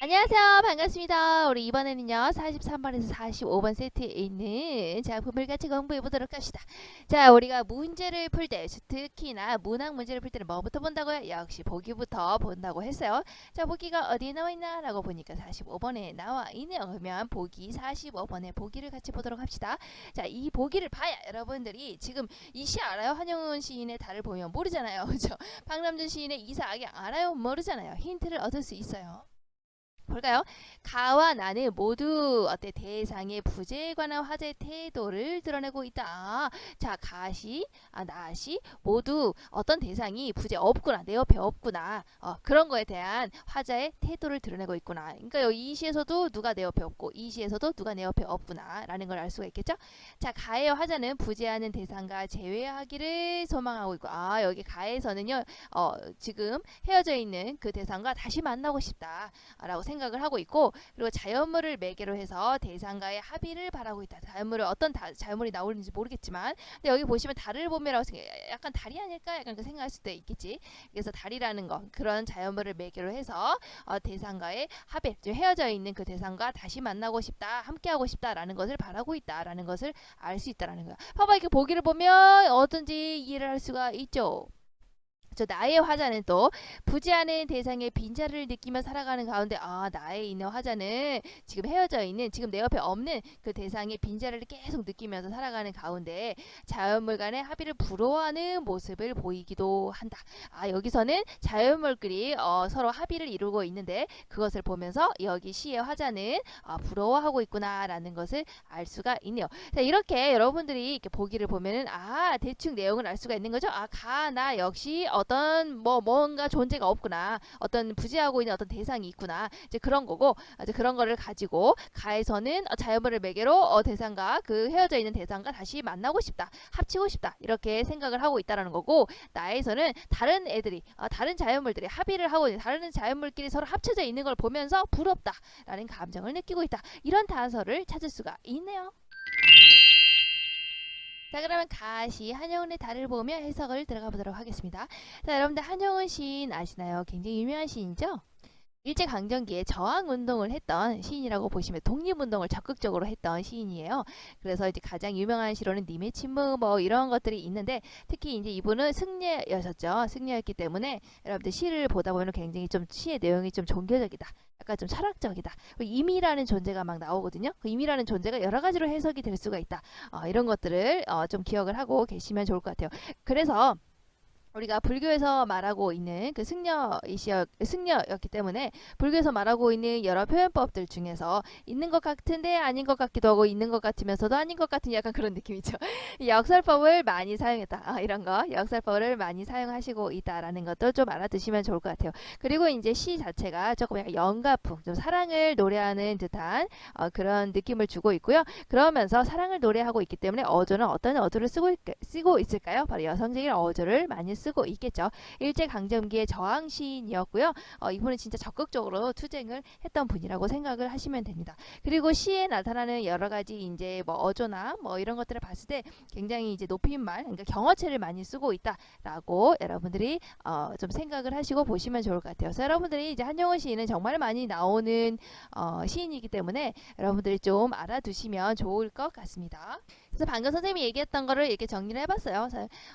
안녕하세요. 반갑습니다. 우리 이번에는요, 43번에서 45번 세트에 있는 작품을 같이 공부해 보도록 합시다. 자, 우리가 문제를 풀 때, 특히나 문학 문제를 풀 때는 뭐부터 본다고요? 역시 보기부터 본다고 했어요. 자, 보기가 어디에 나와 있나? 라고 보니까 45번에 나와 있네요. 그러면 보기 45번의 보기를 같이 보도록 합시다. 자, 이 보기를 봐야 여러분들이 지금 이 시 알아요? 한영훈 시인의 달을 보면 모르잖아요. 그죠? 박남준 시인의 이사악이 알아요? 모르잖아요. 힌트를 얻을 수 있어요. 볼까요? 가와 나는 모두 어때 대상의 부재에 관한 화제의 태도를 드러내고 있다. 자, 가시, 나시 모두 어떤 대상이 부재 없구나, 내 옆에 없구나. 그런 거에 대한 화자의 태도를 드러내고 있구나. 그러니까 여기 이 시에서도 누가 내 옆에 없고 이 시에서도 누가 내 옆에 없구나라는 걸 알 수가 있겠죠? 자, 가의 화자는 부재하는 대상과 제외하기를 소망하고 있고, 여기 가에서는요, 지금 헤어져 있는 그 대상과 다시 만나고 싶다. 라고 생각을 하고 있고, 그리고 자연물을 매개로 해서 대상과의 합의를 바라고 있다. 자연물을 어떤 자연물이 나오는지 모르겠지만, 근데 여기 보시면 달을 보면라고 약간 달이 아닐까 약간 그 생각할 수도 있겠지. 그래서 달이라는 거, 그런 자연물을 매개로 해서 대상과의 합의, 좀 헤어져 있는 그 대상과 다시 만나고 싶다, 함께하고 싶다라는 것을 바라고 있다라는 것을 알 수 있다라는 거야. 봐봐, 이렇게 보기를 보면 어떤지 이해를 할 수가 있죠. 나의 화자는 또 부재하는 대상의 빈자리를 느끼며 살아가는 가운데, 나의 있는 화자는 지금 헤어져 있는, 지금 내 옆에 없는 그 대상의 빈자리를 계속 느끼면서 살아가는 가운데 자연물 간의 합의를 부러워하는 모습을 보이기도 한다. 여기서는 자연물끼리 서로 합의를 이루고 있는데, 그것을 보면서 여기 시의 화자는 부러워하고 있구나라는 것을 알 수가 있네요. 자, 이렇게 여러분들이 이렇게 보기를 보면은 대충 내용을 알 수가 있는 거죠. 나 역시 어떤 뭔가 존재가 없구나, 어떤 부재하고 있는 어떤 대상이 있구나, 이제 그런 거고, 이제 그런 거를 가지고 가에서는 자연물을 매개로 대상과 그 헤어져 있는 대상과 다시 만나고 싶다, 합치고 싶다, 이렇게 생각을 하고 있다라는 거고, 나에서는 다른 애들이 다른 자연물들이 합의를 하고 있는, 다른 자연물끼리 서로 합쳐져 있는 걸 보면서 부럽다라는 감정을 느끼고 있다. 이런 단서를 찾을 수가 있네요. 자, 그러면 가시 한영훈의 달을 보며 해석을 들어가 보도록 하겠습니다. 자, 여러분들 한영훈 시인 아시나요? 굉장히 유명한 시인이죠? 일제강점기에 저항운동을 했던 시인이라고 보시면, 독립운동을 적극적으로 했던 시인이에요. 그래서 이제 가장 유명한 시로는 님의 침묵 뭐 이런 것들이 있는데, 특히 이제 이분은 승려였었죠. 승려였기 때문에 여러분들 시를 보다 보면 굉장히 좀 시의 내용이 좀 종교적이다, 약간 좀 철학적이다, 임이라는 존재가 막 나오거든요. 그 임이라는 존재가 여러 가지로 해석이 될 수가 있다. 이런 것들을 좀 기억을 하고 계시면 좋을 것 같아요. 그래서 우리가 불교에서 말하고 있는 그 승려였기 때문에, 불교에서 말하고 있는 여러 표현법들 중에서 있는 것 같은데 아닌 것 같기도 하고, 있는 것 같으면서도 아닌 것 같은 약간 그런 느낌이죠. 역설법을 많이 사용했다. 이런 거 역설법을 많이 사용하시고 있다라는 것도 좀 알아두시면 좋을 것 같아요. 그리고 이제 시 자체가 조금 약간 영가풍, 좀 사랑을 노래하는 듯한 그런 느낌을 주고 있고요. 그러면서 사랑을 노래하고 있기 때문에 어조는 어떤 어조를 쓰고 있을까요? 바로 여성적인 어조를 많이 쓰고 있겠죠. 일제강점기의 저항 시인이었고요. 이분은 진짜 적극적으로 투쟁을 했던 분이라고 생각을 하시면 됩니다. 그리고 시에 나타나는 여러 가지 이제 뭐 어조나 뭐 이런 것들을 봤을 때 굉장히 이제 높임말, 그러니까 경어체를 많이 쓰고 있다라고 여러분들이 좀 생각을 하시고 보시면 좋을 것 같아요. 그래서 여러분들이 이제 한영훈 시인은 정말 많이 나오는 시인이기 때문에 여러분들이 좀 알아두시면 좋을 것 같습니다. 그래서 방금 선생님이 얘기했던 거를 이렇게 정리를 해봤어요.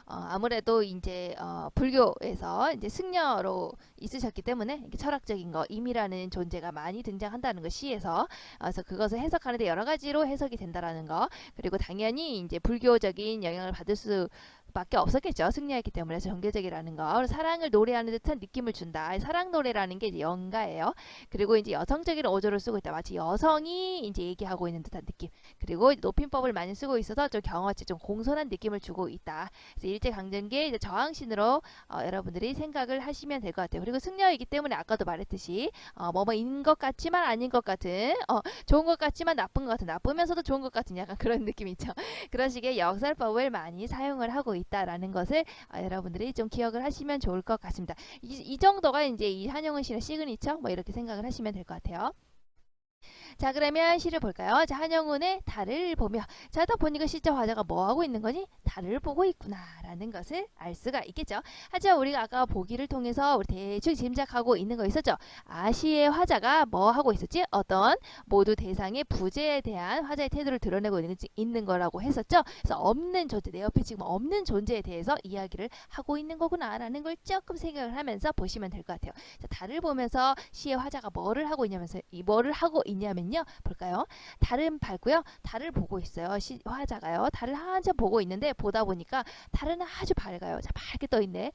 아무래도 이제 불교에서 이제 승려로 있으셨기 때문에 이렇게 철학적인 거, 임이라는 존재가 많이 등장한다는 거, 시에서. 그래서 그것을 해석하는데 여러 가지로 해석이 된다라는 거, 그리고 당연히 이제 불교적인 영향을 받을 수 밖에 없었겠죠. 승려했기 때문에. 그래서 정교적이라는 거, 사랑을 노래하는 듯한 느낌을 준다. 사랑 노래라는 게 이제 영가예요. 그리고 이제 여성적인 어조를 쓰고 있다. 마치 여성이 이제 얘기하고 있는 듯한 느낌. 그리고 높임법을 많이 쓰고 있어서 좀 경어치, 좀 공손한 느낌을 주고 있다. 그래서 일제강점기의 저항신으로 여러분들이 생각을 하시면 될 것 같아요. 그리고 승려이기 때문에 아까도 말했듯이 뭐뭐인 것 같지만 아닌 것 같은, 좋은 것 같지만 나쁜 것 같은, 나쁘면서도 좋은 것 같은 약간 그런 느낌이 있죠. 그런 식의 역설법을 많이 사용을 하고 있다라는 것을 여러분들이 좀 기억을 하시면 좋을 것 같습니다. 이 정도가 이제 이 한영훈 씨의 시그니처 뭐 이렇게 생각을 하시면 될 것 같아요. 자, 그러면 시를 볼까요? 자, 한영훈의 달을 보며. 자, 딱 보니까 시적 화자가 뭐 하고 있는 거니? 달을 보고 있구나라는 것을 알 수가 있겠죠. 하지만 우리가 아까 보기를 통해서 우리 대충 짐작하고 있는 거 있었죠. 시의 화자가 뭐 하고 있었지? 어떤 모두 대상의 부재에 대한 화자의 태도를 드러내고 있는 거라고 했었죠. 그래서 없는 존재, 내 옆에 지금 없는 존재에 대해서 이야기를 하고 있는 거구나라는 걸 조금 생각을 하면서 보시면 될 것 같아요. 자, 달을 보면서 시의 화자가 뭐를 하고 있냐면요. 볼까요? 달은 밝고요. 달을 보고 있어요. 화자가요. 달을 한참 보고 있는데 보다 보니까 달은 아주 밝아요. 자, 밝게 떠 있네.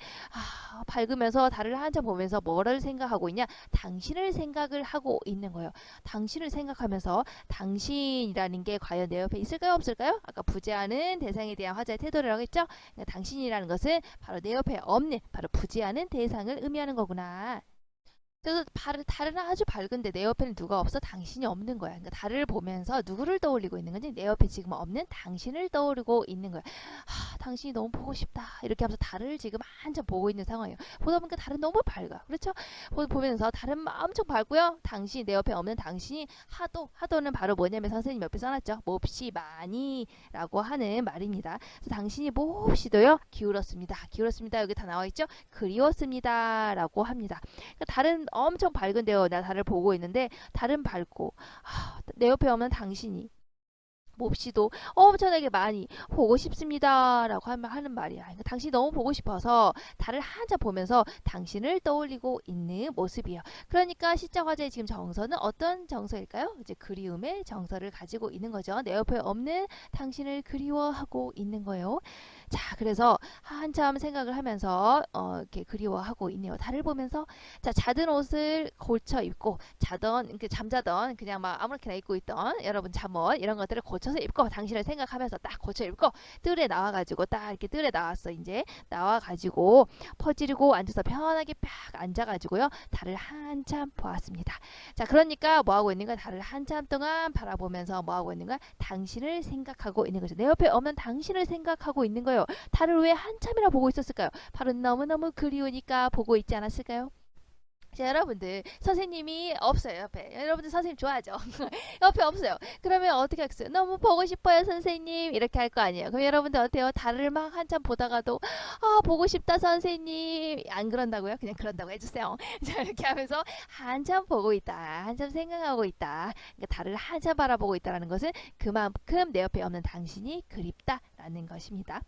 밝으면서 달을 한참 보면서 뭐를 생각하고 있냐? 당신을 생각을 하고 있는 거예요. 당신을 생각하면서 당신이라는 게 과연 내 옆에 있을까요? 없을까요? 아까 부재하는 대상에 대한 화자의 태도라고 했죠? 그러니까 당신이라는 것은 바로 내 옆에 없는 바로 부재하는 대상을 의미하는 거구나. 그래서 달은 아주 밝은데 내 옆에는 누가 없어? 당신이 없는 거야. 그러니까 달을 보면서 누구를 떠올리고 있는 건지 내 옆에 지금 없는 당신을 떠오르고 있는 거야. 당신이 너무 보고 싶다. 이렇게 하면서 달을 지금 한참 보고 있는 상황이에요. 보다 보니까 달은 너무 밝아. 그렇죠? 보면서 달은 엄청 밝고요. 당신, 내 옆에 없는 당신이 하도는 바로 뭐냐면 선생님 옆에 써놨죠. 몹시 많이라고 하는 말입니다. 그래서 당신이 몹시도요. 기울었습니다. 여기 다 나와 있죠? 그리웠습니다. 라고 합니다. 그러니까 달은 엄청 밝은데요. 나 달을 보고 있는데 달은 밝고 내 옆에 없는 당신이 몹시도 엄청나게 많이 보고 싶습니다 라고 하는 말이야. 그러니까 당신이 너무 보고 싶어서 달을 한참 보면서 당신을 떠올리고 있는 모습이에요. 그러니까 시적 화자의 지금 정서는 어떤 정서일까요? 이제 그리움의 정서를 가지고 있는 거죠. 내 옆에 없는 당신을 그리워하고 있는 거예요. 자, 그래서 한참 생각을 하면서 이렇게 그리워하고 있네요. 달을 보면서 자, 자던 옷을 고쳐 입고 잠자던 그냥 막 아무렇게나 입고 있던 여러분 잠옷 이런 것들을 고쳐서 입고 당신을 생각하면서 딱 고쳐 입고 뜰에 나와가지고 딱 이렇게 뜰에 나왔어. 이제 나와가지고 퍼지르고 앉아서 편하게 딱 앉아가지고요. 달을 한참 보았습니다. 자, 그러니까 뭐 하고 있는가? 달을 한참 동안 바라보면서 뭐 하고 있는가? 당신을 생각하고 있는 거죠. 내 옆에 없는 당신을 생각하고 있는 거예요. 달을 왜 한참이나 보고 있었을까요? 바로 너무너무 그리우니까 보고 있지 않았을까요? 자, 여러분들 선생님이 없어요. 옆에. 여러분들 선생님 좋아하죠? 옆에 없어요. 그러면 어떻게 하겠어요? 너무 보고 싶어요 선생님 이렇게 할 거 아니에요. 그럼 여러분들 어때요? 달을 막 한참 보다가도 보고 싶다 선생님 안 그런다고요? 그냥 그런다고 해주세요. 자, 이렇게 하면서 한참 보고 있다. 한참 생각하고 있다. 그러니까 달을 한참 바라보고 있다는 것은 그만큼 내 옆에 없는 당신이 그립다라는 것입니다.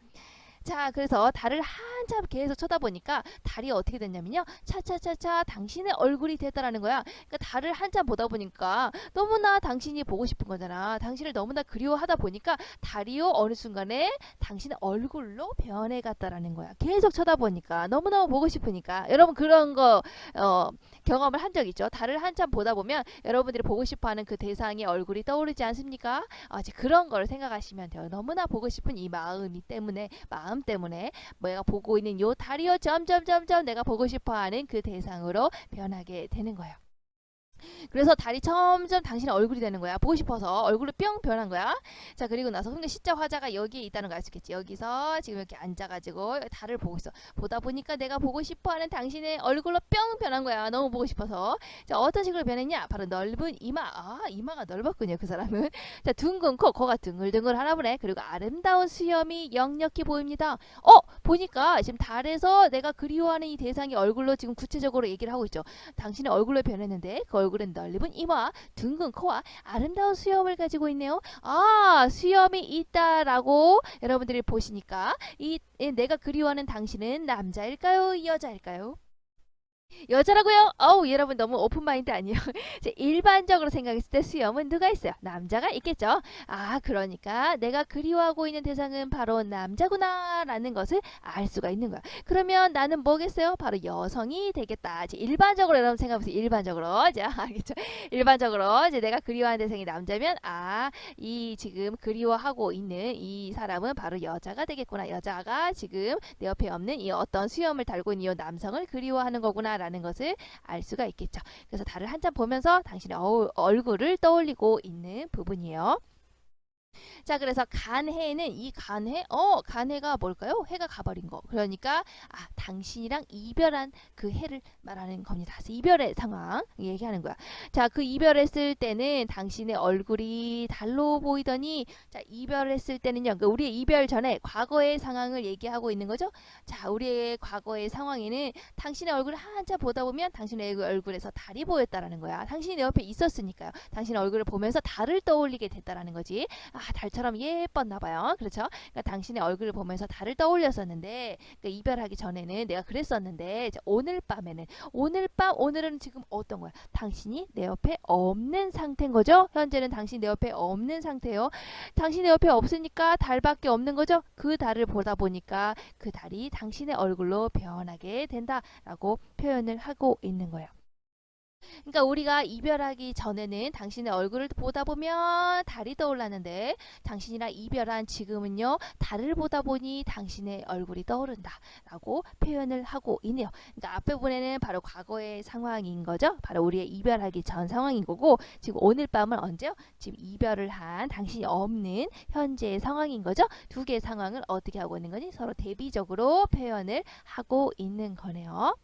자, 그래서 달을 한참 계속 쳐다보니까 달이 어떻게 됐냐면요. 차차차차 당신의 얼굴이 됐다라는 거야. 그러니까 달을 한참 보다 보니까 너무나 당신이 보고 싶은 거잖아. 당신을 너무나 그리워하다 보니까 달이요 어느 순간에 당신의 얼굴로 변해갔다라는 거야. 계속 쳐다보니까 너무너무 보고 싶으니까. 여러분 그런 거 경험을 한 적 있죠? 달을 한참 보다 보면 여러분들이 보고 싶어하는 그 대상의 얼굴이 떠오르지 않습니까? 이제 그런 걸 생각하시면 돼요. 너무나 보고 싶은 이 마음 때문에 내가 보고 있는 요 달이요 점점점점 내가 보고 싶어하는 그 대상으로 변하게 되는 거예요. 그래서 달이 점점 당신의 얼굴이 되는 거야. 보고 싶어서 얼굴로 뿅 변한 거야. 자, 그리고 나서 근데 시적 화자가 여기에 있다는 거 알 수 있겠지. 여기서 지금 이렇게 앉아가지고 달을 보고 있어. 보다 보니까 내가 보고 싶어하는 당신의 얼굴로 뿅 변한 거야. 너무 보고 싶어서. 자, 어떤 식으로 변했냐? 바로 넓은 이마. 이마가 넓었군요. 그 사람은. 자, 둥근 코가 둥글둥글 하나 보네. 그리고 아름다운 수염이 역력히 보입니다. 보니까 지금 달에서 내가 그리워하는 이 대상의 얼굴로 지금 구체적으로 얘기를 하고 있죠. 당신의 얼굴로 변했는데 그 얼굴은 넓은 이마, 둥근 코와 아름다운 수염을 가지고 있네요. 수염이 있다라고 여러분들이 보시니까 내가 그리워하는 당신은 남자일까요? 여자일까요? 여자라고요? 여러분 너무 오픈마인드 아니에요? 일반적으로 생각했을 때 수염은 누가 있어요? 남자가 있겠죠? 그러니까 내가 그리워하고 있는 대상은 바로 남자구나 라는 것을 알 수가 있는 거야. 그러면 나는 뭐겠어요? 바로 여성이 되겠다. 이제 일반적으로 여러분 생각해보세요. 일반적으로. 자, 알겠죠? 일반적으로 이제 내가 그리워하는 대상이 남자면 이 지금 그리워하고 있는 이 사람은 바로 여자가 되겠구나. 여자가 지금 내 옆에 없는 이 어떤 수염을 달고 있는 이 남성을 그리워하는 거구나 라는 것을 알 수가 있겠죠. 그래서 달을 한참 보면서 당신의 얼굴을 떠올리고 있는 부분이에요. 자, 그래서 간해는 이 간해, 간해가 뭘까요? 해가 가버린 거. 그러니까 당신이랑 이별한 그 해를 말하는 겁니다. 그래서 이별의 상황 얘기하는 거야. 자, 그 이별했을 때는 당신의 얼굴이 달로 보이더니, 자, 이별했을 때는요. 그러니까 우리의 이별 전에 과거의 상황을 얘기하고 있는 거죠. 자, 우리의 과거의 상황에는 당신의 얼굴을 한참 보다 보면 당신의 얼굴에서 달이 보였다라는 거야. 당신이 내 옆에 있었으니까요. 당신의 얼굴을 보면서 달을 떠올리게 됐다라는 거지. 달처럼 예뻤나 봐요. 그렇죠? 그러니까 당신의 얼굴을 보면서 달을 떠올렸었는데, 그러니까 이별하기 전에는 내가 그랬었는데, 이제 오늘 밤에는, 오늘은 지금 어떤 거야? 당신이 내 옆에 없는 상태인 거죠? 현재는 당신 내 옆에 없는 상태예요. 당신 내 옆에 없으니까 달밖에 없는 거죠? 그 달을 보다 보니까 그 달이 당신의 얼굴로 변하게 된다라고 표현을 하고 있는 거예요. 그러니까 우리가 이별하기 전에는 당신의 얼굴을 보다 보면 달이 떠올랐는데, 당신이랑 이별한 지금은요, 달을 보다 보니 당신의 얼굴이 떠오른다 라고 표현을 하고 있네요. 그러니까 앞에 부분에는 바로 과거의 상황인 거죠. 바로 우리의 이별하기 전 상황인 거고, 지금 오늘 밤은 언제요? 지금 이별을 한 당신이 없는 현재의 상황인 거죠. 두 개의 상황을 어떻게 하고 있는 거니? 서로 대비적으로 표현을 하고 있는 거네요.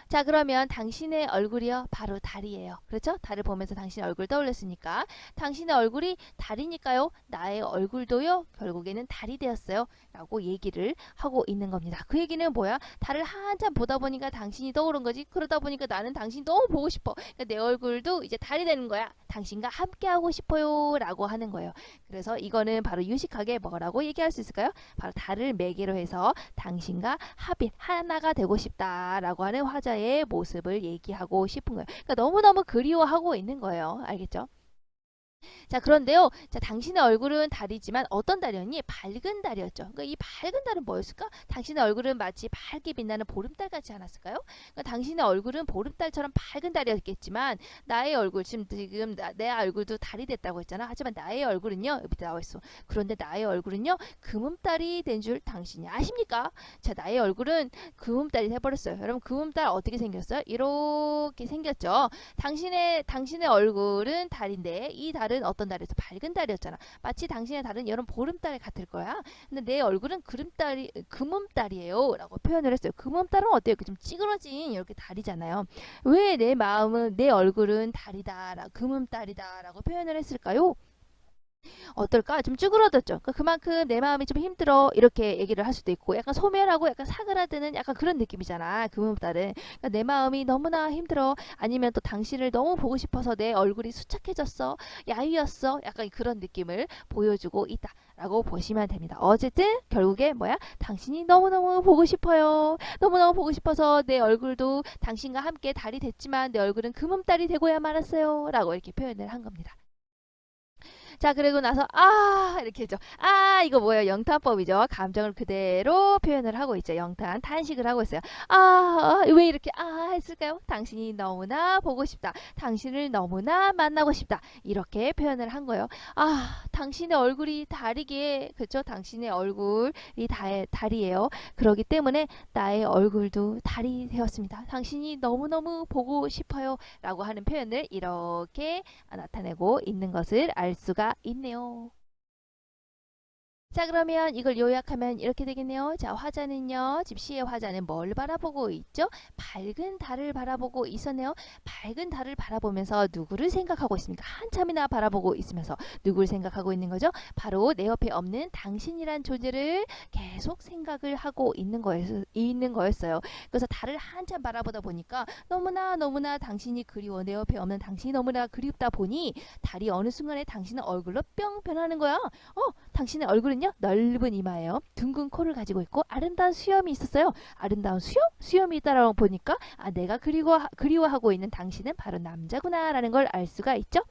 자, 그러면 당신의 얼굴이요, 바로 달이에요. 그렇죠? 달을 보면서 당신의 얼굴 떠올렸으니까 당신의 얼굴이 달이니까요, 나의 얼굴도요 결국에는 달이 되었어요 라고 얘기를 하고 있는 겁니다. 그 얘기는 뭐야? 달을 한참 보다 보니까 당신이 떠오른 거지. 그러다 보니까 나는 당신이 너무 보고 싶어. 그러니까 내 얼굴도 이제 달이 되는 거야. 당신과 함께 하고 싶어요 라고 하는 거예요. 그래서 이거는 바로 유식하게 뭐라고 얘기할 수 있을까요? 바로 달을 매개로 해서 당신과 합일, 하나가 되고 싶다라고 하는 화자의 모습을 얘기하고 싶은 거예요. 그러니까 너무너무 그리워하고 있는 거예요. 알겠죠? 자, 그런데요. 자, 당신의 얼굴은 달이지만 어떤 달이었니? 밝은 달이었죠. 그러니까 이 밝은 달은 뭐였을까? 당신의 얼굴은 마치 밝게 빛나는 보름달 같지 않았을까요? 그러니까 당신의 얼굴은 보름달처럼 밝은 달이었겠지만 나의 얼굴, 지금 내 얼굴도 달이 됐다고 했잖아. 하지만 나의 얼굴은요. 여기 밑에 나와 있어. 그런데 나의 얼굴은요. 금음달이 된 줄 당신이 아십니까? 자, 나의 얼굴은 금음달이 돼버렸어요. 여러분, 금음달 어떻게 생겼어요? 이렇게 생겼죠. 당신의 얼굴은 달인데 이 달은 어떤 달이었어? 밝은 달이었잖아. 마치 당신의 달은 여름 보름달 같을 거야. 근데 내 얼굴은 금음달이에요 라고 표현을 했어요. 금음달은 어때요? 이렇게 좀 찌그러진 이렇게 달이잖아요. 왜 내 마음은, 내 얼굴은 달이다, 금음달이다 라고 표현을 했을까요? 어떨까? 좀 쭈그러졌죠. 그만큼 내 마음이 좀 힘들어 이렇게 얘기를 할 수도 있고, 약간 소멸하고 약간 사그라드는 약간 그런 느낌이잖아. 금음달은. 그러니까 내 마음이 너무나 힘들어. 아니면 또 당신을 너무 보고 싶어서 내 얼굴이 수척해졌어. 야위었어. 약간 그런 느낌을 보여주고 있다라고 보시면 됩니다. 어쨌든 결국에 뭐야? 당신이 너무너무 보고 싶어요. 너무너무 보고 싶어서 내 얼굴도 당신과 함께 달이 됐지만 내 얼굴은 금음달이 되고야 말았어요 라고 이렇게 표현을 한 겁니다. 자, 그리고 나서 이렇게 했죠. 이거 뭐예요? 영탄법이죠. 감정을 그대로 표현을 하고 있죠. 영탄, 탄식을 하고 있어요. 왜 이렇게 했을까요? 당신이 너무나 보고 싶다. 당신을 너무나 만나고 싶다. 이렇게 표현을 한 거예요. 당신의 얼굴이 달이기에, 그렇죠? 당신의 얼굴이 달이에요. 그렇기 때문에 나의 얼굴도 달이 되었습니다. 당신이 너무너무 보고 싶어요 라고 하는 표현을 이렇게 나타내고 있는 것을 알 수가 있네요. 자, 그러면 이걸 요약하면 이렇게 되겠네요. 자, 화자는요. 지금 시의 화자는 뭘 바라보고 있죠? 밝은 달을 바라보고 있었네요. 밝은 달을 바라보면서 누구를 생각하고 있습니까? 한참이나 바라보고 있으면서 누구를 생각하고 있는 거죠? 바로 내 옆에 없는 당신이란 존재를 계속 생각을 하고 있는 거였어요. 그래서 달을 한참 바라보다 보니까 너무나 당신이 그리워. 내 옆에 없는 당신이 너무나 그립다 보니 달이 어느 순간에 당신의 얼굴로 뿅 변하는 거야. 당신의 얼굴은요 넓은 이마예요. 둥근 코를 가지고 있고 아름다운 수염이 있었어요. 아름다운 수염이 있다라고 보니까 내가 그리워하고 있는 당신은 바로 남자구나 라는 걸 알 수가 있죠.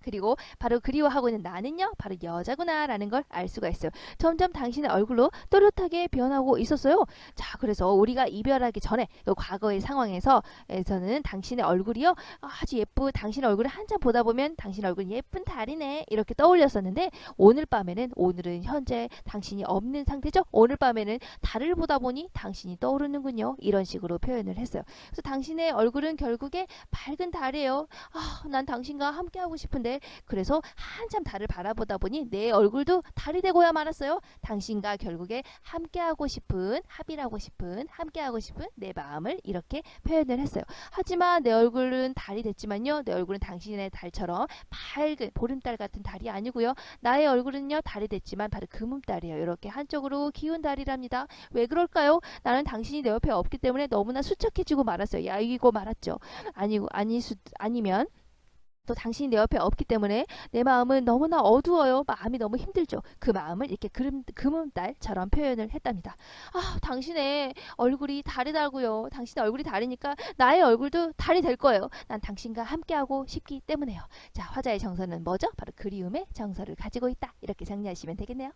그리고 바로 그리워하고 있는 나는요 바로 여자구나 라는 걸 알 수가 있어요. 점점 당신의 얼굴로 또렷하게 변하고 있었어요. 자, 그래서 우리가 이별하기 전에 그 과거의 상황에서는 당신의 얼굴이요 아주 예쁘고, 당신의 얼굴을 한참 보다 보면 당신 얼굴 예쁜 달이네 이렇게 떠올렸었는데, 오늘은 현재 당신이 없는 상태죠. 오늘 밤에는 달을 보다 보니 당신이 떠오르는군요. 이런 식으로 표현을 했어요. 그래서 당신의 얼굴은 결국에 밝은 달이에요. 난 당신과 함께 하고 싶은데 있는데 그래서 한참 달을 바라보다 보니 내 얼굴도 달이 되고야 말았어요. 당신과 결국에 함께하고 싶은 함께하고 싶은 내 마음을 이렇게 표현을 했어요. 하지만 내 얼굴은 달이 됐지만요. 내 얼굴은 당신의 달처럼 밝은 보름달 같은 달이 아니고요. 나의 얼굴은요. 달이 됐지만 바로 금음달이에요. 이렇게 한쪽으로 기운 달이랍니다. 왜 그럴까요? 나는 당신이 내 옆에 없기 때문에 너무나 수척해지고 말았어요. 야이고 말았죠. 아니면 또 당신이 내 옆에 없기 때문에 내 마음은 너무나 어두워요. 마음이 너무 힘들죠. 그 마음을 이렇게 금음달처럼 표현을 했답니다. 아, 당신의 얼굴이 달이 달고요. 당신의 얼굴이 다르니까 나의 얼굴도 달이 될 거예요. 난 당신과 함께하고 싶기 때문에요. 자, 화자의 정서는 뭐죠? 바로 그리움의 정서를 가지고 있다. 이렇게 정리하시면 되겠네요.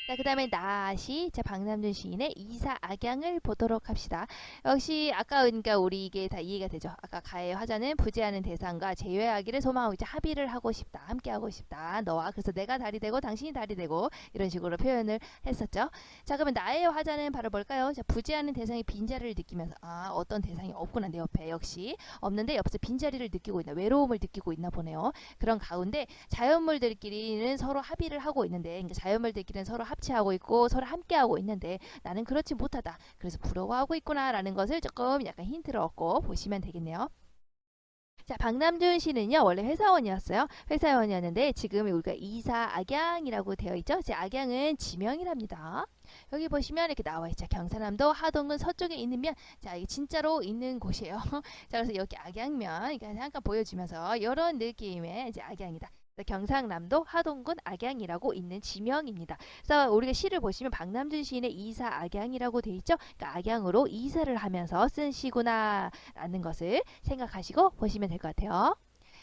자, 그 다음에 나시, 자, 박남준 시인의 이사악양을 보도록 합시다. 역시 아까 그러니까 우리 이게 다 이해가 되죠. 아까 가의 화자는 부재하는 대상과 제외하기를 소망하고 이제 합의를 하고 싶다, 함께 하고 싶다. 너와 그래서 내가 달이 되고 당신이 달이 되고 이런 식으로 표현을 했었죠. 자, 그러면 나의 화자는 바로 뭘까요? 자, 부재하는 대상의 빈자리를 느끼면서 아, 어떤 대상이 없구나 내 옆에 역시 없는데 옆에서 빈자리를 느끼고 있나 외로움을 느끼고 있나 보네요. 그런 가운데 자연물들끼리는 서로 합의를 하고 있는데 그러니까 자연물들끼리는 서로 합치하고 있고 서로 함께하고 있는데 나는 그렇지 못하다. 그래서 부러워하고 있구나 라는 것을 조금 약간 힌트를 얻고 보시면 되겠네요. 자, 박남준 씨는요 원래 회사원이었어요. 회사원이었는데 지금 우리가 이사악양이라고 되어 있죠. 제 악양은 지명이랍니다. 여기 보시면 이렇게 나와 있죠. 경상남도 하동군 서쪽에 있는 면. 자, 이게 진짜로 있는 곳이에요. 자, 그래서 여기 악양면 이렇게 잠깐 보여주면서 이런 느낌의 이제 악양이다. 경상남도 하동군 악양이라고 있는 지명입니다. 그래서 우리가 시를 보시면 박남준 시인의 이사 악양이라고 돼 있죠. 그러니까 악양으로 이사를 하면서 쓴 시구나 라는 것을 생각하시고 보시면 될 것 같아요.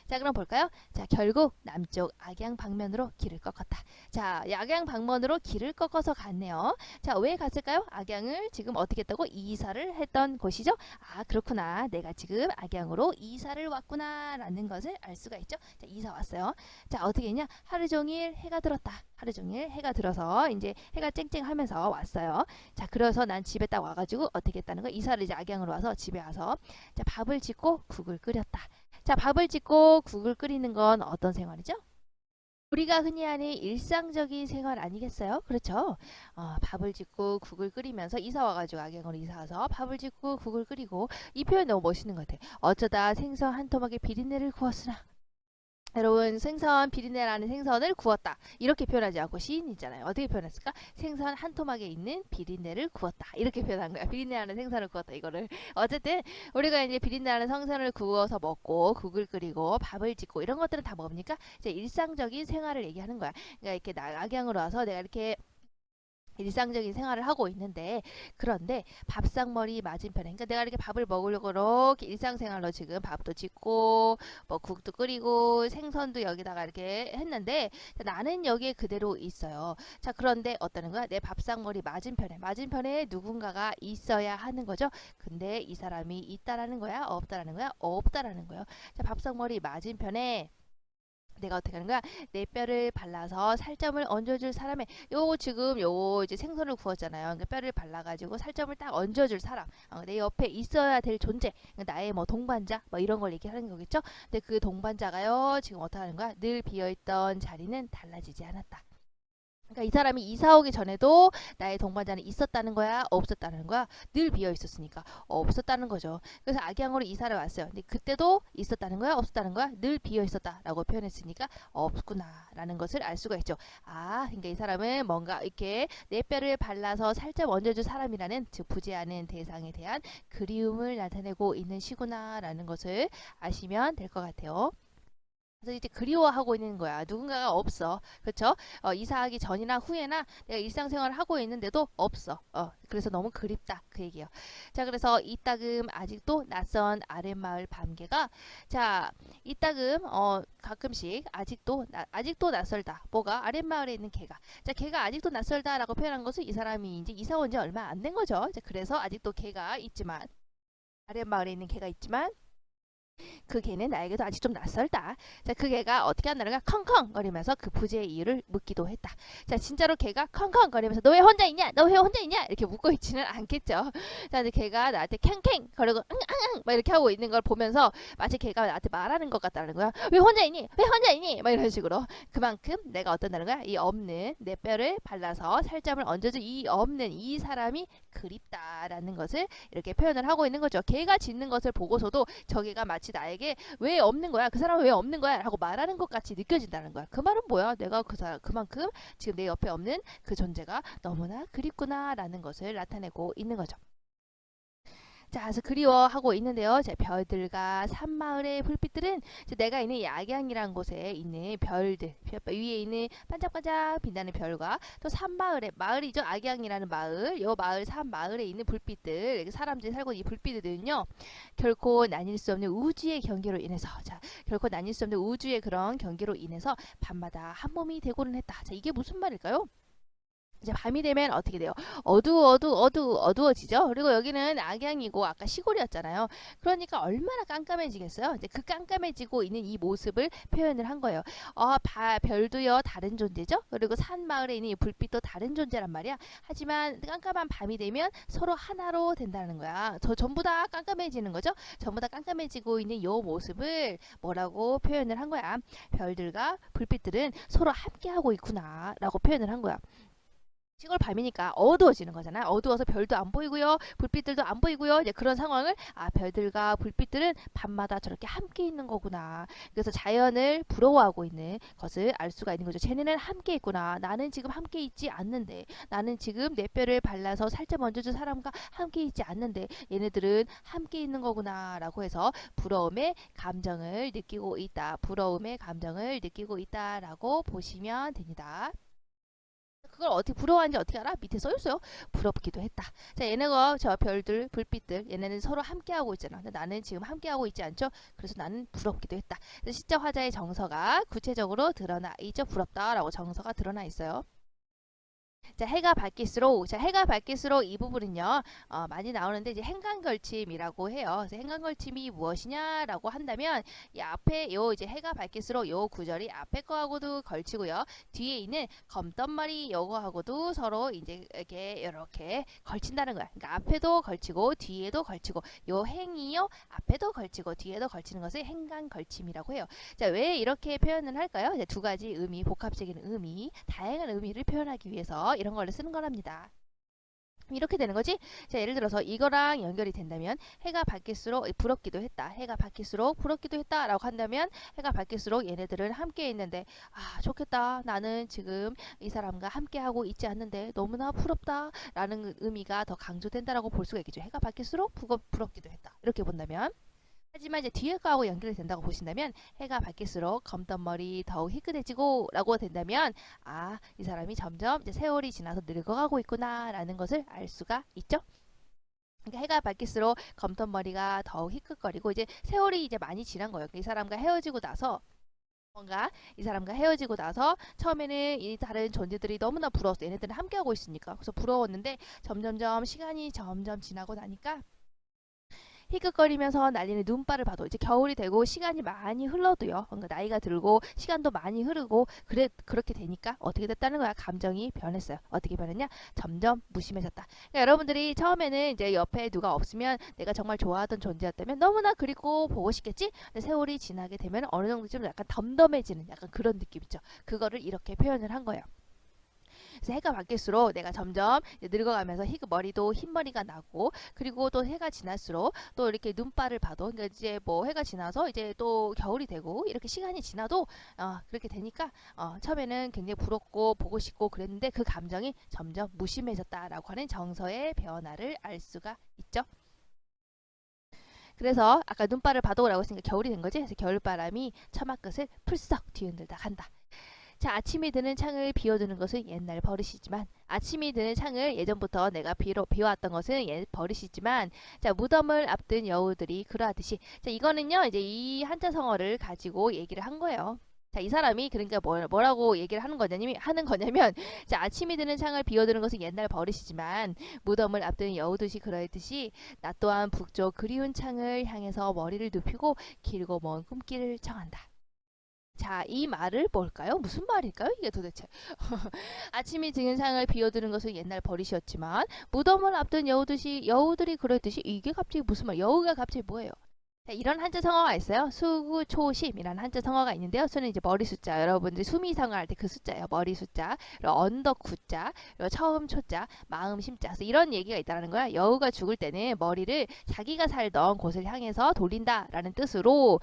자, 그럼 볼까요? 자, 결국 남쪽 악양 방면으로 길을 꺾었다. 자, 악양 방면으로 길을 꺾어서 갔네요. 자, 왜 갔을까요? 악양을 지금 어떻게 했다고? 이사를 했던 곳이죠. 아, 그렇구나. 내가 지금 악양으로 이사를 왔구나 라는 것을 알 수가 있죠. 자, 이사 왔어요. 자, 어떻게 했냐? 하루 종일 해가 들었다. 하루 종일 해가 들어서 이제 해가 쨍쨍하면서 왔어요. 자, 그래서 난 집에 딱 와가지고 어떻게 했다는 거? 이사를 이제 악양으로 와서 집에 와서 자, 밥을 짓고 국을 끓였다. 자, 밥을 짓고 국을 끓이는 건 어떤 생활이죠? 우리가 흔히 하는 일상적인 생활 아니겠어요? 그렇죠? 밥을 짓고 국을 끓이면서 이사 와가지고 악양으로 이사 와서 밥을 짓고 국을 끓이고 이 표현 너무 멋있는 것 같아요. 어쩌다 생선 한 토막에 비린내를 구웠으나 여러분 생선 비린내라는 생선을 구웠다 이렇게 표현하지 않고 시인 있잖아요. 어떻게 표현했을까? 생선 한 토막에 있는 비린내를 구웠다 이렇게 표현한 거야. 비린내나는 생선을 구웠다 이거를 어쨌든 우리가 이제 비린내나는 생선을 구워서 먹고 국을 끓이고 밥을 짓고 이런 것들은 다 뭡니까? 이제 일상적인 생활을 얘기하는 거야. 그러니까 이렇게 악양으로 와서 내가 이렇게 일상적인 생활을 하고 있는데 그런데 밥상머리 맞은편에 그러니까 내가 이렇게 밥을 먹으려고 이렇게 일상생활로 지금 밥도 짓고 뭐 국도 끓이고 생선도 여기다가 이렇게 했는데 나는 여기에 그대로 있어요. 자, 그런데 어떠는 거야? 내 밥상머리 맞은편에 누군가가 있어야 하는 거죠. 근데 이 사람이 있다라는 거야? 없다라는 거야? 없다라는 거예요. 자, 밥상머리 맞은편에 내가 어떻게 하는 거야? 내 뼈를 발라서 살점을 얹어줄 사람의 지금 이제 생선을 구웠잖아요. 그러니까 뼈를 발라가지고 살점을 딱 얹어줄 사람, 내 옆에 있어야 될 존재, 그러니까 나의 뭐 동반자 뭐 이런 걸 얘기하는 거겠죠. 근데 그 동반자가요 지금 어떻게 하는 거야? 늘 비어있던 자리는 달라지지 않았다. 그러니까 이 사람이 이사 오기 전에도 나의 동반자는 있었다는 거야, 없었다는 거야? 늘 비어 있었으니까 없었다는 거죠. 그래서 악양으로 이사를 왔어요. 근데 그때도 있었다는 거야, 없었다는 거야? 늘 비어 있었다라고 표현했으니까 없구나라는 것을 알 수가 있죠. 아, 그러니까 이 사람은 뭔가 이렇게 내 뼈를 발라서 살짝 얹어줄 사람이라는 즉 부재하는 대상에 대한 그리움을 나타내고 있는 시구나라는 것을 아시면 될 것 같아요. 그래서 이제 그리워하고 있는 거야. 누군가가 없어. 그렇죠? 이사하기 전이나 후에나 내가 일상생활을 하고 있는데도 없어. 그래서 너무 그립다. 그 얘기예요. 자, 그래서 이따금 아직도 낯선 아랫마을 밤개가 자, 이따금 가끔씩 아직도 낯설다. 뭐가? 아랫마을에 있는 개가. 자, 개가 아직도 낯설다라고 표현한 것은 이 사람이 이제 이사 온 지 얼마 안 된 거죠. 자, 그래서 아직도 개가 있지만 아랫마을에 있는 개가 있지만 그 개는 나에게도 아직 좀 낯설다. 자, 그 개가 어떻게 한다는가? 컹컹거리면서 그 부재의 이유를 묻기도 했다. 자, 진짜로 개가 컹컹거리면서 너 왜 혼자 있냐? 너 왜 혼자 있냐? 이렇게 묻고 있지는 않겠죠. 자, 근데 개가 나한테 캥캥 거리고 응응응 막 이렇게 하고 있는 걸 보면서 마치 개가 나한테 말하는 것 같다는 거야. 왜 혼자 있니? 왜 혼자 있니? 막 이런 식으로. 그만큼 내가 어떤다는 거야? 이 없는 내 뼈를 발라서 살점을 얹어준 이 없는 이 사람이 그립다라는 것을 이렇게 표현을 하고 있는 거죠. 개가 짖는 것을 보고서도 저 개가 마치 나에게 왜 없는 거야? 그 사람은 왜 없는 거야? 라고 말하는 것 같이 느껴진다는 거야. 그 말은 뭐야? 내가 그 사람 그만큼 지금 내 옆에 없는 그 존재가 너무나 그립구나 라는 것을 나타내고 있는 거죠. 자, 그래서 그리워하고 있는데요. 제 별들과 산마을의 불빛들은 내가 있는 야경이라는 곳에 있는 별들, 위에 있는 반짝반짝 빛나는 별과 또 산마을의 마을이죠. 악양이라는 마을, 요 마을 산마을에 있는 불빛들, 사람들이 살고 있는 이 불빛들은요, 결코 나뉠 수 없는 우주의 경계로 인해서, 자, 결코 나뉠 수 없는 우주의 그런 경계로 인해서 밤마다 한 몸이 되고는 했다. 자, 이게 무슨 말일까요? 이제 밤이 되면 어떻게 돼요? 어두워지죠. 그리고 여기는 악양이고 아까 시골이었잖아요. 그러니까 얼마나 깜깜해지겠어요. 이제 그 깜깜해지고 있는 이 모습을 표현을 한 거예요. 별도요 다른 존재죠. 그리고 산 마을에 있는 이 불빛도 다른 존재란 말이야. 하지만 깜깜한 밤이 되면 서로 하나로 된다는 거야. 전부 다 깜깜해지는 거죠. 전부 다 깜깜해지고 있는 이 모습을 뭐라고 표현을 한 거야. 별들과 불빛들은 서로 함께하고 있구나라고 표현을 한 거야. 시골 밤이니까 어두워지는 거잖아요. 어두워서 별도 안 보이고요. 불빛들도 안 보이고요. 이제 그런 상황을 별들과 불빛들은 밤마다 저렇게 함께 있는 거구나. 그래서 자연을 부러워하고 있는 것을 알 수가 있는 거죠. 쟤네는 함께 있구나. 나는 지금 함께 있지 않는데. 나는 지금 내 뼈를 발라서 살짝 얹어준 사람과 함께 있지 않는데 얘네들은 함께 있는 거구나 라고 해서 부러움의 감정을 느끼고 있다. 부러움의 감정을 느끼고 있다라고 보시면 됩니다. 그걸 어떻게 부러워하는지 어떻게 알아? 밑에 써있어요. 부럽기도 했다. 자, 얘네가 저 별들, 불빛들, 얘네는 서로 함께하고 있잖아. 근데 나는 지금 함께하고 있지 않죠? 그래서 나는 부럽기도 했다. 시적 화자의 정서가 구체적으로 드러나 있죠. 부럽다라고 정서가 드러나 있어요. 자, 해가 밝을수록 이 부분은요, 많이 나오는데, 이제 행간걸침이라고 해요. 그래서 행간걸침이 무엇이냐라고 한다면, 이 앞에 이제 해가 밝을수록 요 구절이 앞에 거하고도 걸치고요. 뒤에 있는 검떡머리 요거하고도 서로 이제 이렇게 걸친다는 거야. 그러니까 앞에도 걸치고, 뒤에도 걸치고, 요 행이요, 앞에도 걸치고, 뒤에도 걸치는 것을 행간걸침이라고 해요. 자, 왜 이렇게 표현을 할까요? 이제 두 가지 의미, 복합적인 의미, 다양한 의미를 표현하기 위해서 이런 걸 쓰는 거랍니다. 이렇게 되는 거지? 자, 예를 들어서 이거랑 연결이 된다면 해가 밝을수록 부럽기도 했다. 해가 밝을수록 부럽기도 했다 라고 한다면 해가 밝을수록 얘네들은 함께 있는데 좋겠다. 나는 지금 이 사람과 함께 하고 있지 않는데 너무나 부럽다 라는 의미가 더 강조된다라고 볼 수가 있겠죠. 해가 밝을수록 부럽기도 했다. 이렇게 본다면 하지만 이제 뒤에 거하고 연결이 된다고 보신다면 해가 밝을수록 검떡머리 더욱 희끗해지고 라고 된다면 이 사람이 점점 이제 세월이 지나서 늙어가고 있구나 라는 것을 알 수가 있죠. 그러니까 해가 밝을수록 검떡머리가 더욱 희끗거리고 이제 세월이 이제 많이 지난 거예요. 이 사람과 헤어지고 나서 이 사람과 헤어지고 나서 처음에는 이 다른 존재들이 너무나 부러웠어. 얘네들은 함께하고 있으니까. 그래서 부러웠는데 점점점 시간이 점점 지나고 나니까 희끗거리면서 날리는 눈발을 봐도 이제 겨울이 되고 시간이 많이 흘러도요. 그러니까 나이가 들고 시간도 많이 흐르고 그렇게 되니까 어떻게 됐다는 거야? 감정이 변했어요. 어떻게 변했냐? 점점 무심해졌다. 그러니까 여러분들이 처음에는 이제 옆에 누가 없으면 내가 정말 좋아하던 존재였다면 너무나 그립고 보고 싶겠지? 근데 세월이 지나게 되면 어느 정도쯤 약간 덤덤해지는 약간 그런 느낌 있죠. 그거를 이렇게 표현을 한 거예요. 그래서 해가 바뀔수록 내가 점점 늙어가면서 머리도 흰머리가 나고 그리고 또 해가 지날수록 또 이렇게 눈발을 봐도 그러니까 이제 뭐 해가 지나서 이제 또 겨울이 되고 이렇게 시간이 지나도 그렇게 되니까 처음에는 굉장히 부럽고 보고 싶고 그랬는데 그 감정이 점점 무심해졌다라고 하는 정서의 변화를 알 수가 있죠. 그래서 아까 눈발을 봐도 라고 했으니까 겨울이 된 거지. 그래서 겨울바람이 처마 끝을 풀썩 뒤흔들다 간다. 자, 아침이 드는 창을 비워두는 것은 옛날 버릇이지만 아침이 드는 창을 예전부터 내가 비워왔던 것은 버릇이지만 자, 무덤을 앞둔 여우들이 그러하듯이 자, 이거는요 이제 이 한자 성어를 가지고 얘기를 한 거예요. 자, 이 사람이 그러니까 뭐라고 얘기를 하는 거냐면 자, 아침이 드는 창을 비워두는 것은 옛날 버릇이지만 무덤을 앞두는 여우듯이 그러했듯이 나 또한 북쪽 그리운 창을 향해서 머리를 눕히고 길고 먼 꿈길을 청한다. 자, 이 말을 뭘까요? 무슨 말일까요? 이게 도대체. 아침이 드는 창을 비워두는 것은 옛날 버릇이었지만 무덤을 앞둔 여우들이 그러했듯이 이게 갑자기 무슨 말? 여우가 갑자기 뭐예요? 자, 이런 한자 성어가 있어요. 수구초심이라는 한자 성어가 있는데요. 수는 이제 머리 숫자. 여러분들이 수미상을 할 때 그 숫자예요. 머리 숫자, 그리고 언덕 구자, 그리고 처음 초자, 마음 심자. 그래서 이런 얘기가 있다는 거야. 여우가 죽을 때는 머리를 자기가 살던 곳을 향해서 돌린다라는 뜻으로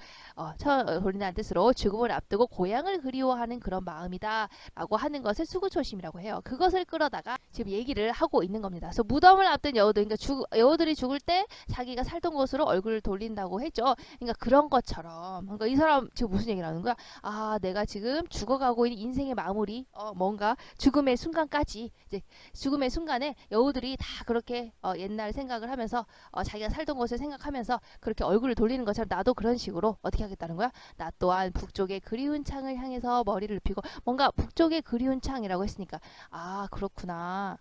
돌린다는 뜻으로 죽음을 앞두고 고향을 그리워하는 그런 마음이다라고 하는 것을 수구초심이라고 해요. 그것을 끌어다가 지금 얘기를 하고 있는 겁니다. 그래서 무덤을 앞둔 여우들, 그러니까 여우들이 죽을 때 자기가 살던 곳으로 얼굴을 돌린다고 했죠. 그러니까 그런 것처럼, 그러니까 이 사람 지금 무슨 얘기를 하는 거야? 아, 내가 지금 죽어가고 있는 인생의 마무리, 뭔가 죽음의 순간까지, 이제 죽음의 순간에 여우들이 다 그렇게 옛날 생각을 하면서 자기가 살던 곳을 생각하면서 그렇게 얼굴을 돌리는 것처럼 나도 그런 식으로 어떻게 하겠다는 거야? 나 또한 북쪽의 그리운 창을 향해서 머리를 눕히고, 뭔가 북쪽의 그리운 창이라고 했으니까 아, 그렇구나.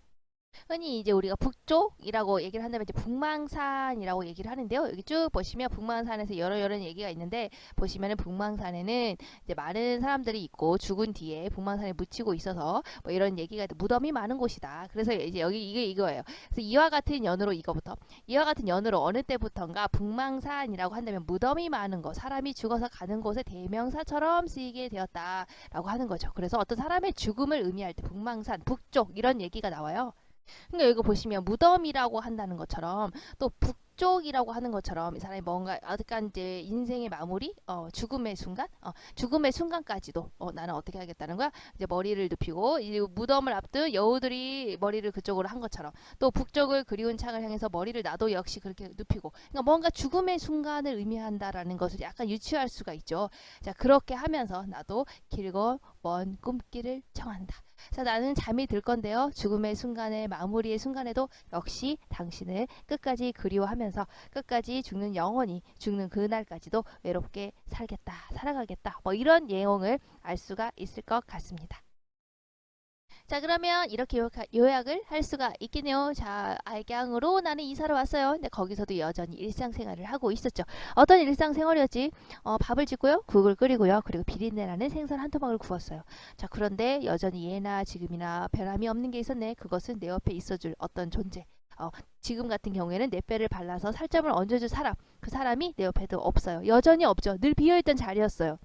흔히 이제 우리가 북쪽이라고 얘기를 한다면 이제 북망산이라고 얘기를 하는데요. 여기 쭉 보시면 북망산에서 여러 얘기가 있는데, 보시면은 북망산에는 이제 많은 사람들이 있고 죽은 뒤에 북망산에 묻히고 있어서 뭐 이런 얘기가 무덤이 많은 곳이다. 그래서 이제 여기 이거예요. 그래서 이와 같은 연으로 어느 때부턴가 북망산이라고 한다면 무덤이 많은 곳, 사람이 죽어서 가는 곳의 대명사처럼 쓰이게 되었다라고 하는 거죠. 그래서 어떤 사람의 죽음을 의미할 때 북망산, 북쪽 이런 얘기가 나와요. 그러니까 여기 보시면 무덤이라고 한다는 것처럼 또 북쪽이라고 하는 것처럼 이 사람이 뭔가 어떡한 이제 인생의 마무리, 죽음의 순간까지도 나는 어떻게 하겠다는 거야? 이제 머리를 눕히고 이 무덤을 앞둔 여우들이 머리를 그쪽으로 한 것처럼 또 북쪽을 그리운 창을 향해서 머리를 나도 역시 그렇게 눕히고, 그러니까 뭔가 죽음의 순간을 의미한다라는 것을 약간 유추할 수가 있죠. 자, 그렇게 하면서 나도 길고 먼 꿈길을 청한다. 자, 나는 잠이 들 건데요. 죽음의 순간에, 마무리의 순간에도 역시 당신을 끝까지 그리워하면서 끝까지 영원히 죽는 그날까지도 외롭게 살아가겠다. 뭐 이런 내용을 알 수가 있을 것 같습니다. 자, 그러면 이렇게 요약을 할 수가 있겠네요. 자, 알갱으로 나는 이사를 왔어요. 근데 거기서도 여전히 일상생활을 하고 있었죠. 어떤 일상생활이었지? 밥을 짓고요. 국을 끓이고요. 그리고 비린내나는 생선 한 토막을 구웠어요. 자, 그런데 여전히 예나 지금이나 변함이 없는 게 있었네. 그것은 내 옆에 있어줄 어떤 존재. 지금 같은 경우에는 내 뼈를 발라서 살점을 얹어줄 사람. 그 사람이 내 옆에도 없어요. 여전히 없죠. 늘 비어있던 자리였어요.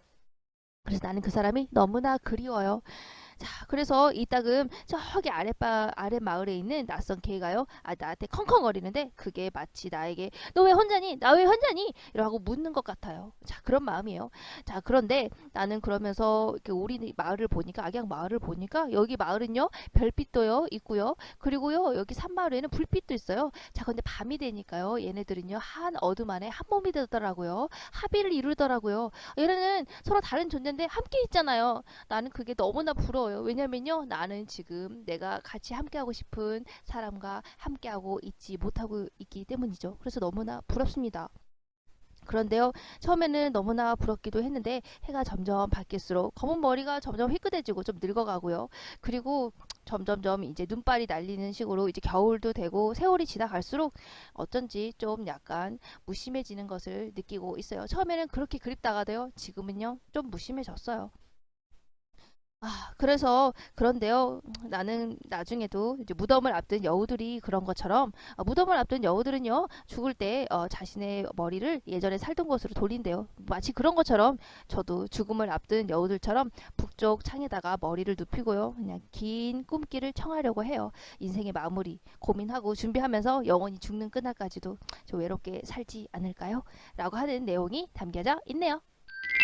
그래서 나는 그 사람이 너무나 그리워요. 자, 그래서 이따금 저기 아랫마을에 있는 낯선 개가요. 나한테 컹컹거리는데 그게 마치 나에게 너 왜 혼자니? 나 왜 혼자니? 이러고 묻는 것 같아요. 자, 그런 마음이에요. 자, 그런데 나는 그러면서 이렇게 우리 마을을 보니까, 악양 마을을 보니까 여기 마을은요, 별빛도요 있고요. 그리고요, 여기 산마을에는 불빛도 있어요. 자, 근데 밤이 되니까요, 얘네들은요, 한 어둠 안에 한 몸이 되더라고요. 합의를 이루더라고요. 얘네는 서로 다른 존재인데 함께 있잖아요. 나는 그게 너무나 부러워요. 왜냐면요, 나는 지금 내가 같이 함께하고 싶은 사람과 함께하고 있지 못하고 있기 때문이죠. 그래서 너무나 부럽습니다. 그런데요, 처음에는 너무나 부럽기도 했는데 해가 점점 바뀔수록 검은 머리가 점점 희끗해지고 좀 늙어가고요. 그리고 점점점 이제 눈발이 날리는 식으로 이제 겨울도 되고 세월이 지나갈수록 어쩐지 좀 약간 무심해지는 것을 느끼고 있어요. 처음에는 그렇게 그립다가도요, 지금은요 좀 무심해졌어요. 그래서 그런데요, 나는 나중에도 이제 무덤을 앞둔 여우들이 그런 것처럼, 무덤을 앞둔 여우들은요, 죽을 때 자신의 머리를 예전에 살던 곳으로 돌린대요. 마치 그런 것처럼 저도 죽음을 앞둔 여우들처럼 북쪽 창에다가 머리를 눕히고요, 그냥 긴 꿈길을 청하려고 해요. 인생의 마무리 고민하고 준비하면서 영원히 죽는 그날까지도 저 외롭게 살지 않을까요? 라고 하는 내용이 담겨져 있네요.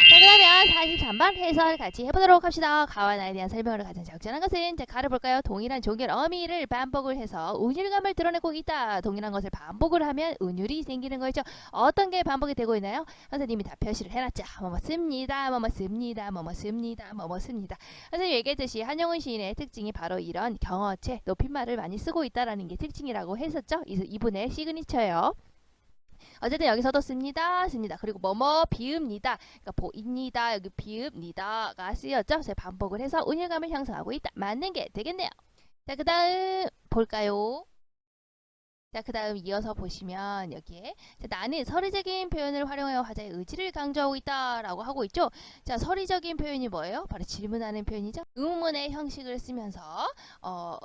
자, 그러면 43번 해설 같이 해보도록 합시다. 가와 나에 대한 설명을 가장 적절한 것은, 자, 가를 볼까요? 동일한 종결 어미를 반복을 해서 운율감을 드러내고 있다. 동일한 것을 반복을 하면 운율이 생기는 거죠. 어떤 게 반복이 되고 있나요? 선생님이 다 표시를 해놨죠. 뭐뭐 씁니다, 뭐뭐 씁니다, 뭐뭐 씁니다, 뭐뭐 씁니다. 선생님이 얘기했듯이 한영훈 시인의 특징이 바로 이런 경어체, 높임말을 많이 쓰고 있다라는 게 특징이라고 했었죠. 이분의 시그니처예요. 어쨌든 여기서도 씁니다. 그리고 뭐뭐 비읍니다. 그러니까 보입니다. 여기 비읍니다가 쓰였죠. 그래서 반복을 해서 운율감을 형성하고 있다. 맞는 게 되겠네요. 자, 그 다음 볼까요? 자, 그 다음 이어서 보시면 여기에 자, 나는 서리적인 표현을 활용하여 화자의 의지를 강조하고 있다라고 하고 있죠. 자, 서리적인 표현이 뭐예요? 바로 질문하는 표현이죠. 의문문의 형식을 쓰면서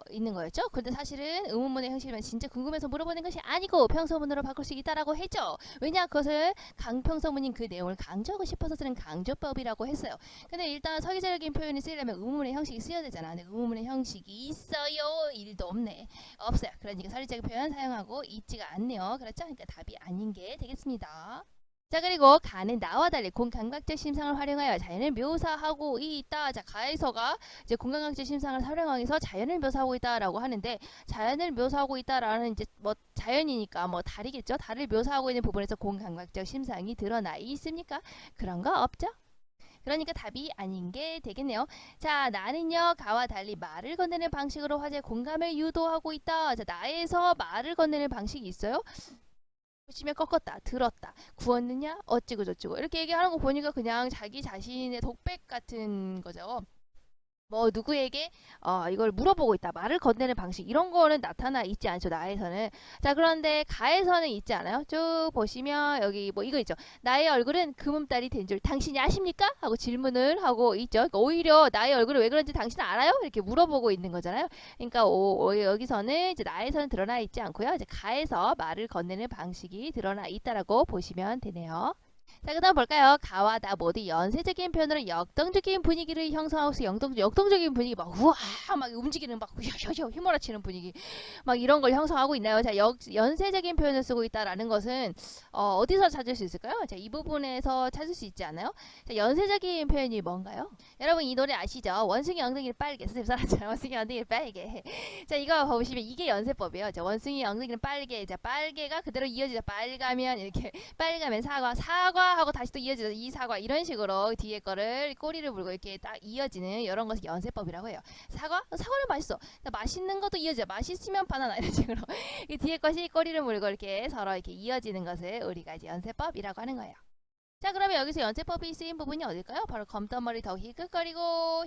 있는 거였죠. 근데 사실은 의문문의 형식이면 진짜 궁금해서 물어보는 것이 아니고 평서문으로 바꿀 수 있다라고 했죠. 왜냐? 그것을 강평서문인 그 내용을 강조하고 싶어서 쓰는 강조법이라고 했어요. 근데 일단 서기적인 표현이 쓰려면 의문문의 형식이 쓰여야 되잖아. 근데 의문문의 형식이 있어요? 일도 없네. 없어요. 그러니까 서리적인 표현 사용하고 있지가 않네요. 그렇죠? 그러니까 답이 아닌 게 되겠습니다. 자, 그리고 가는 나와 달리 공감각적 심상을 활용하여 자연을 묘사하고 있다. 자, 가에서가 이제 공감각적 심상을 활용해서 자연을 묘사하고 있다라고 하는데 자연을 묘사하고 있다라는 이제 뭐 자연이니까 뭐 달이겠죠. 달을 묘사하고 있는 부분에서 공감각적 심상이 드러나 있습니까? 그런 거 없죠? 그러니까 답이 아닌 게 되겠네요. 자, 나는요 가와 달리 말을 건네는 방식으로 화제의 공감을 유도하고 있다. 자, 나에서 말을 건네는 방식이 있어요. 보시면 꺾었다, 들었다, 구웠느냐, 어찌고 저찌고 이렇게 얘기하는 거 보니까 그냥 자기 자신의 독백 같은 거죠. 뭐 누구에게 이걸 물어보고 있다, 말을 건네는 방식 이런 거는 나타나 있지 않죠, 나에서는. 자, 그런데 가에서는 있지 않아요? 쭉 보시면 여기 뭐 이거 있죠. 나의 얼굴은 금음달이 된 줄 당신이 아십니까? 하고 질문을 하고 있죠. 그러니까 오히려 나의 얼굴이 왜 그런지 당신 알아요? 이렇게 물어보고 있는 거잖아요. 그러니까 여기서는 이제 나에서는 드러나 있지 않고요. 이제 가에서 말을 건네는 방식이 드러나 있다라고 보시면 되네요. 자, 그 다음 볼까요? 가와 나 모두 연쇄적인 표현으로 역동적인 분위기를 형성하고서 역동적인 분위기 막 우와 막 움직이는 막 휴휴휴 휘몰아치는 분위기 막 이런 걸 형성하고 있나요? 자, 연쇄적인 표현을 쓰고 있다라는 것은 어디서 찾을 수 있을까요? 자, 이 부분에서 찾을 수 있지 않아요? 자, 연쇄적인 표현이 뭔가요? 여러분 이 노래 아시죠? 원숭이 엉덩이를 빨개 선생님 살았잖아요. 원숭이 엉덩이를 빨개. 자, 이거 보시면 이게 연쇄법이에요. 자, 원숭이 엉덩이는 빨개. 자, 빨개가 그대로 이어지자 빨가면 이렇게 빨가면 사과 하고 다시 또 이어지죠. 이 사과 이런 식으로 뒤에 거를 꼬리를 물고 이렇게 딱 이어지는 이런 것을 연쇄법이라고 해요. 사과는 맛있어. 맛있는 것도 이어져. 맛있으면 바나나 이런 식으로 이 뒤에 것이 꼬리를 물고 이렇게 서로 이렇게 이어지는 것을 우리가 이제 연쇄법이라고 하는 거예요. 자, 그러면 여기서 연쇄법이 쓰인 부분이 어딜까요? 바로 검떠머리 더 히끗거리고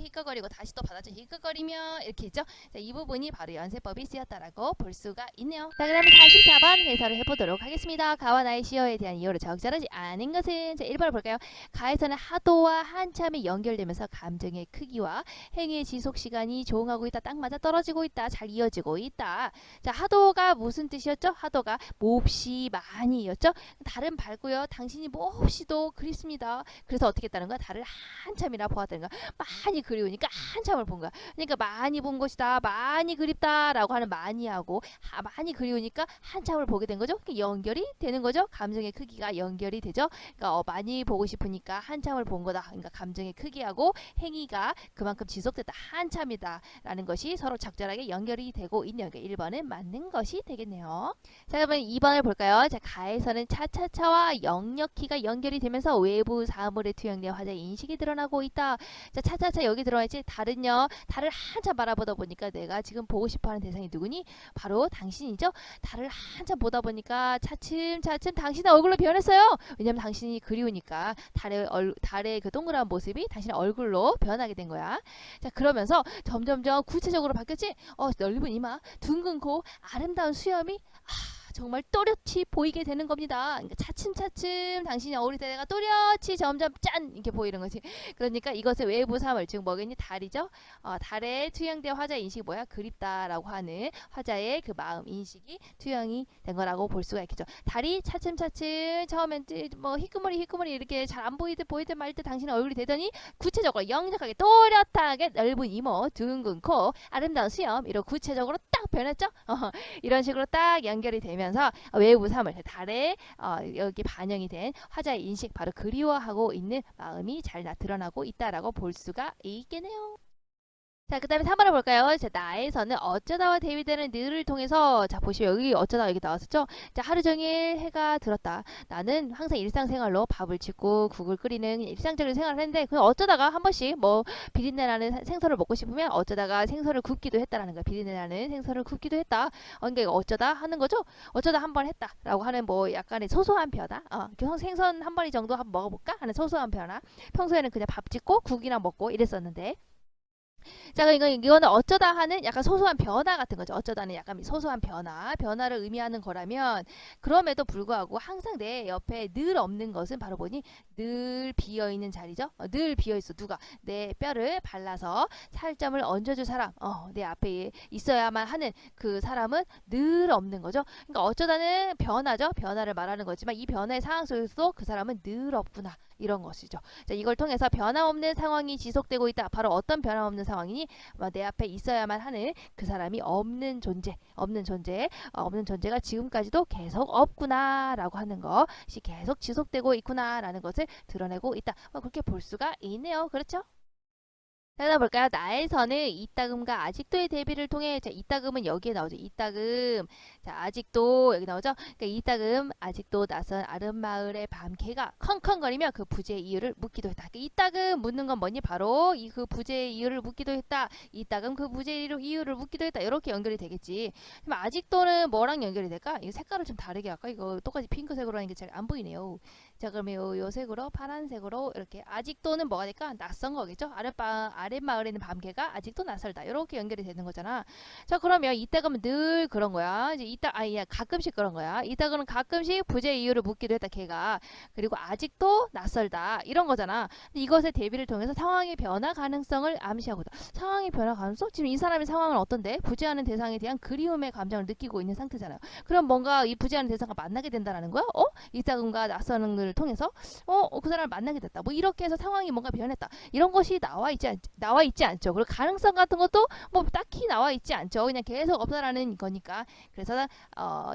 다시 또 받아줘 히끗거리며 이렇게 있죠. 자, 이 부분이 바로 연쇄법이 쓰였다라고 볼 수가 있네요. 자, 그러면 44번 해설을 해보도록 하겠습니다. 가와 나의 시어에 대한 이유로 적절하지 않은 것은 자, 1번을 볼까요? 가에서는 하도와 한참이 연결되면서 감정의 크기와 행위의 지속 시간이 조응하고 있다. 딱 맞아 떨어지고 있다. 잘 이어지고 있다. 자, 하도가 무슨 뜻이었죠? 하도가 몹시 많이였죠. 달은 밝고요. 당신이 몹시도 그립습니다. 그래서 어떻게 했다는 거야? 달을 한참이나 보았다는 거야. 많이 그리우니까 한참을 본 거야. 그러니까 많이 본 것이다. 많이 그립다라고 하는 많이하고 많이 그리우니까 한참을 보게 된 거죠. 연결이 되는 거죠. 감정의 크기가 연결이 되죠. 그러니까 많이 보고 싶으니까 한참을 본 거다. 그러니까 감정의 크기하고 행위가 그만큼 지속됐다. 한참이다라는 것이 서로 적절하게 연결이 되고 있네요. 그러니까 1번은 맞는 것이 되겠네요. 자, 그러면 2번을 볼까요? 자, 가에서는 차차차와 역력키가 연결이 되면서 외부 사물의 투영돼 화자의 인식이 드러나고 있다. 자, 차차차 여기 들어있지. 달은요. 달을 한참 바라보다 보니까 내가 지금 보고 싶어하는 대상이 누구니? 바로 당신이죠. 달을 한참 보다 보니까 차츰차츰 당신의 얼굴로 변했어요. 왜냐면 당신이 그리우니까 달의 그 동그란 모습이 당신의 얼굴로 변하게 된 거야. 자, 그러면서 점점점 구체적으로 바뀌었지. 넓은 이마, 둥근 코, 아름다운 수염이 정말 또렷이 보이게 되는 겁니다. 그러니까 차츰차츰 당신이 어울릴 때가 또렷이 점점 짠 이렇게 보이는 거지. 그러니까 이것의 외부 사물 즉 뭐겠니? 달이죠. 달에 투영된 화자 인식이 뭐야? 그립다라고 하는 화자의 그 마음 인식이 투영이 된 거라고 볼 수가 있겠죠. 달이 차츰차츰 처음엔 뭐 희끄머리 이렇게 잘 안 보이듯 말 듯 당신의 얼굴이 되더니 구체적으로 영작하게 또렷하게 넓은 이모, 둥근 코, 아름다운 수염 이런 구체적으로 딱 변했죠. 이런 식으로 딱 연결이 되면서 외부 사물 달에 여기 반영이 된 화자의 인식 바로 그리워하고 있는 마음이 잘 드러나고 있다라고 볼 수가 있겠네요. 자, 그 다음에 3번을 볼까요? 자, 나에서는 어쩌다와 대비되는 늘을 통해서, 자, 보시면 여기 어쩌다 여기 나왔었죠? 자, 하루 종일 해가 들었다. 나는 항상 일상생활로 밥을 짓고 국을 끓이는 일상적인 생활을 했는데, 그냥 어쩌다가 한 번씩 뭐 비린내 나는 생선을 먹고 싶으면 어쩌다가 생선을 굽기도 했다라는 거야. 비린내 나는 생선을 굽기도 했다. 그러니까 어쩌다 하는 거죠? 어쩌다 한 번 했다라고 하는 뭐 약간의 소소한 변화. 생선 한 번이 정도 한번 먹어볼까? 하는 소소한 변화. 평소에는 그냥 밥 짓고 국이나 먹고 이랬었는데, 자, 이거는 어쩌다 하는 약간 소소한 변화 같은 거죠. 어쩌다는 약간 소소한 변화를 의미하는 거라면, 그럼에도 불구하고 항상 내 옆에 늘 없는 것은 바로 뭐니? 늘 비어있는 자리죠. 늘 비어있어. 누가? 내 뼈를 발라서 살점을 얹어줄 사람. 내 앞에 있어야만 하는 그 사람은 늘 없는 거죠. 그러니까 어쩌다는 변화죠. 변화를 말하는 거지만 이 변화의 상황 속에서도 그 사람은 늘 없구나. 이런 것이죠. 자, 이걸 통해서 변함없는 상황이 지속되고 있다. 바로 어떤 변함없는 상황이니? 내 앞에 있어야만 하는 그 사람이 없는 존재, 없는 존재가 지금까지도 계속 없구나라고 하는 것이 계속 지속되고 있구나라는 것을 드러내고 있다. 그렇게 볼 수가 있네요. 그렇죠? 찾아볼까요? 나에서는 이따금과 아직도의 대비를 통해, 자, 이따금은 여기에 나오죠. 이따금. 자, 아직도 여기 나오죠. 그러니까 이따금 아직도 낯선 아름마을의 밤개가 컹컹거리며 그 부재의 이유를 묻기도 했다. 그러니까 이따금 묻는 건 뭐니? 바로 이 그 부재의 이유를 묻기도 했다. 이따금 그 부재의 이유를 묻기도 했다. 이렇게 연결이 되겠지. 그럼 아직도는 뭐랑 연결이 될까? 이 색깔을 좀 다르게 할까? 이거 똑같이 핑크색으로 하는 게 잘 안 보이네요. 자, 그러면 요 색으로 파란색으로 이렇게 아직도는 뭐가 될까? 낯선 거겠죠? 아랫마을에는 밤개가 아직도 낯설다. 이렇게 연결이 되는 거잖아. 자, 그러면 이따금은 늘 그런 거야. 이제 가끔씩 그런 거야. 이따금은 가끔씩 부재의 이유를 묻기도 했다. 걔가. 그리고 아직도 낯설다. 이런 거잖아. 근데 이것의 대비를 통해서 상황의 변화 가능성을 암시하고 있다. 상황의 변화 가능성? 지금 이 사람의 상황은 어떤데? 부재하는 대상에 대한 그리움의 감정을 느끼고 있는 상태잖아요. 그럼 뭔가 이 부재하는 대상과 만나게 된다라는 거야? 이따금과 낯서는 걸 통해서 그 사람을 만나게 됐다. 뭐 이렇게 해서 상황이 뭔가 변했다. 이런 것이 나와 있지 않죠. 그리고 가능성 같은 것도 뭐 딱히 나와 있지 않죠. 그냥 계속 없다라는 거니까. 그래서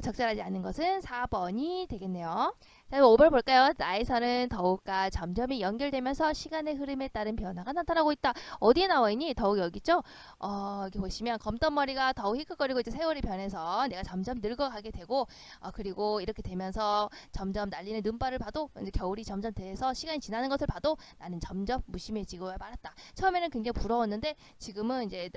적절하지 않은 것은 4번이 되겠네요. 자, 5번 볼까요? 나에서는 더욱과 점점이 연결되면서 시간의 흐름에 따른 변화가 나타나고 있다. 어디에 나와 있니? 더욱 여기 있죠? 여기 보시면 검덩머리가 더욱 희끗거리고 이제 세월이 변해서 내가 점점 늙어가게 되고, 그리고 이렇게 되면서 점점 날리는 눈발을 봐도, 이제 겨울이 점점 돼서 시간이 지나는 것을 봐도 나는 점점 무심해지고 말았다. 처음에는 굉장히 부러웠는데 지금은 이제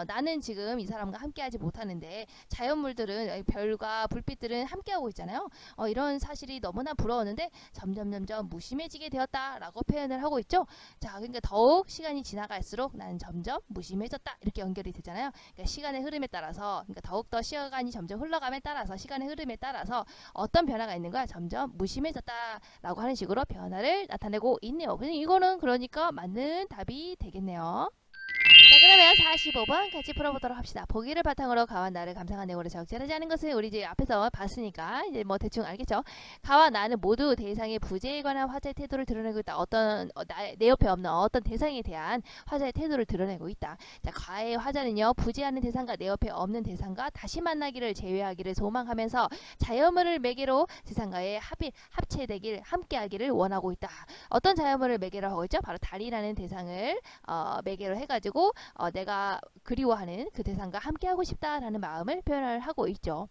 나는 지금 이 사람과 함께하지 못하는데, 자연물들은 별과 불빛들은 함께하고 있잖아요. 이런 사실이 너무나 부러웠는데 점점 무심해지게 되었다라고 표현을 하고 있죠. 자, 그러니까 더욱 시간이 지나갈수록 나는 점점 무심해졌다. 이렇게 연결이 되잖아요. 그러니까 시간의 흐름에 따라서, 그러니까 더욱더 시간이 점점 흘러감에 따라서, 시간의 흐름에 따라서 어떤 변화가 있는 거야? 점점 무심해졌다라고 하는 식으로 변화를 나타내고 있네요. 이거는 그러니까 맞는 답이 되겠네요. 자, 그러면 45번 같이 풀어보도록 합시다. 보기를 바탕으로 가와 나를 감상한 내용으로 적절하지 않은 것은 우리 이제 앞에서 봤으니까 이제 뭐 대충 알겠죠? 가와 나는 모두 대상의 부재에 관한 화자의 태도를 드러내고 있다. 내 옆에 없는 어떤 대상에 대한 화자의 태도를 드러내고 있다. 자, 가의 화자는요, 부재하는 대상과 내 옆에 없는 대상과 다시 만나기를 재회하기를 소망하면서 자연물을 매개로 세상과의 합체되길, 함께하기를 원하고 있다. 어떤 자연물을 매개로 하고 있죠? 바로 달이라는 대상을 매개로 해가지고 내가 그리워하는 그 대상과 함께하고 싶다라는 마음을 표현을 하고 있죠.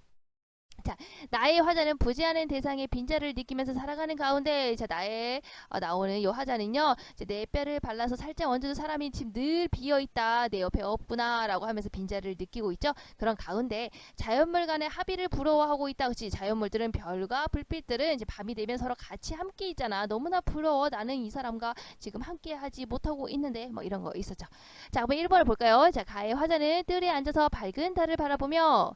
자, 나의 화자는 부재하는 대상의 빈자를 느끼면서 살아가는 가운데, 자, 나의 나오는 이 화자는요, 이제 내 뼈를 발라서 살짝 얹어도 사람이 지금 늘 비어있다, 내 옆에 없구나 라고 하면서 빈자를 느끼고 있죠. 그런 가운데 자연물 간의 합의를 부러워하고 있다. 그치? 자연물들은 별과 불빛들은 이제 밤이 되면 서로 같이 함께 있잖아. 너무나 부러워. 나는 이 사람과 지금 함께 하지 못하고 있는데, 뭐 이런 거 있었죠. 자, 그럼 1번을 볼까요? 자, 가의 화자는 뜰에 앉아서 밝은 달을 바라보며,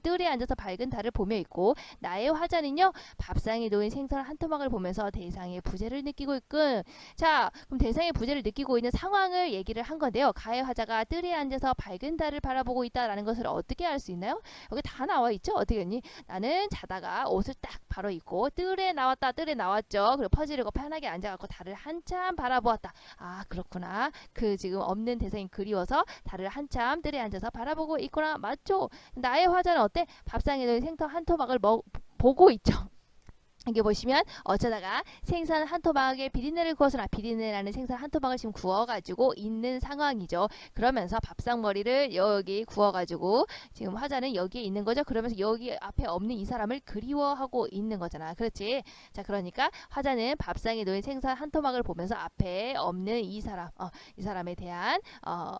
뜰에 앉아서 밝은 달을 보며 있고, 나의 화자는요, 밥상에 놓인 생선 한 토막을 보면서 대상의 부재를 느끼고 있군. 자, 그럼 대상의 부재를 느끼고 있는 상황을 얘기를 한 건데요. 가의 화자가 뜰에 앉아서 밝은 달을 바라보고 있다라는 것을 어떻게 알 수 있나요? 여기 다 나와 있죠. 어떻게 했니? 나는 자다가 옷을 딱 바로 입고 뜰에 나왔죠. 그리고 퍼지르고 편하게 앉아갖고 달을 한참 바라보았다. 아, 그렇구나. 그 지금 없는 대상이 그리워서 달을 한참 뜰에 앉아서 바라보고 있구나. 맞죠? 나의 화자는 어때? 밥상에 놓인 생선 한 토막을 보고 있죠. 여기 보시면 어쩌다가 생선 한 토막에 비린내를 구워서 비린내라는 생선 한 토막을 지금 구워가지고 있는 상황이죠. 그러면서 밥상머리를 여기 구워가지고 지금 화자는 여기에 있는 거죠. 그러면서 여기 앞에 없는 이 사람을 그리워하고 있는 거잖아. 그렇지? 자, 그러니까 화자는 밥상에 놓인 생선 한 토막을 보면서 앞에 없는 이 사람, 이 사람에 대한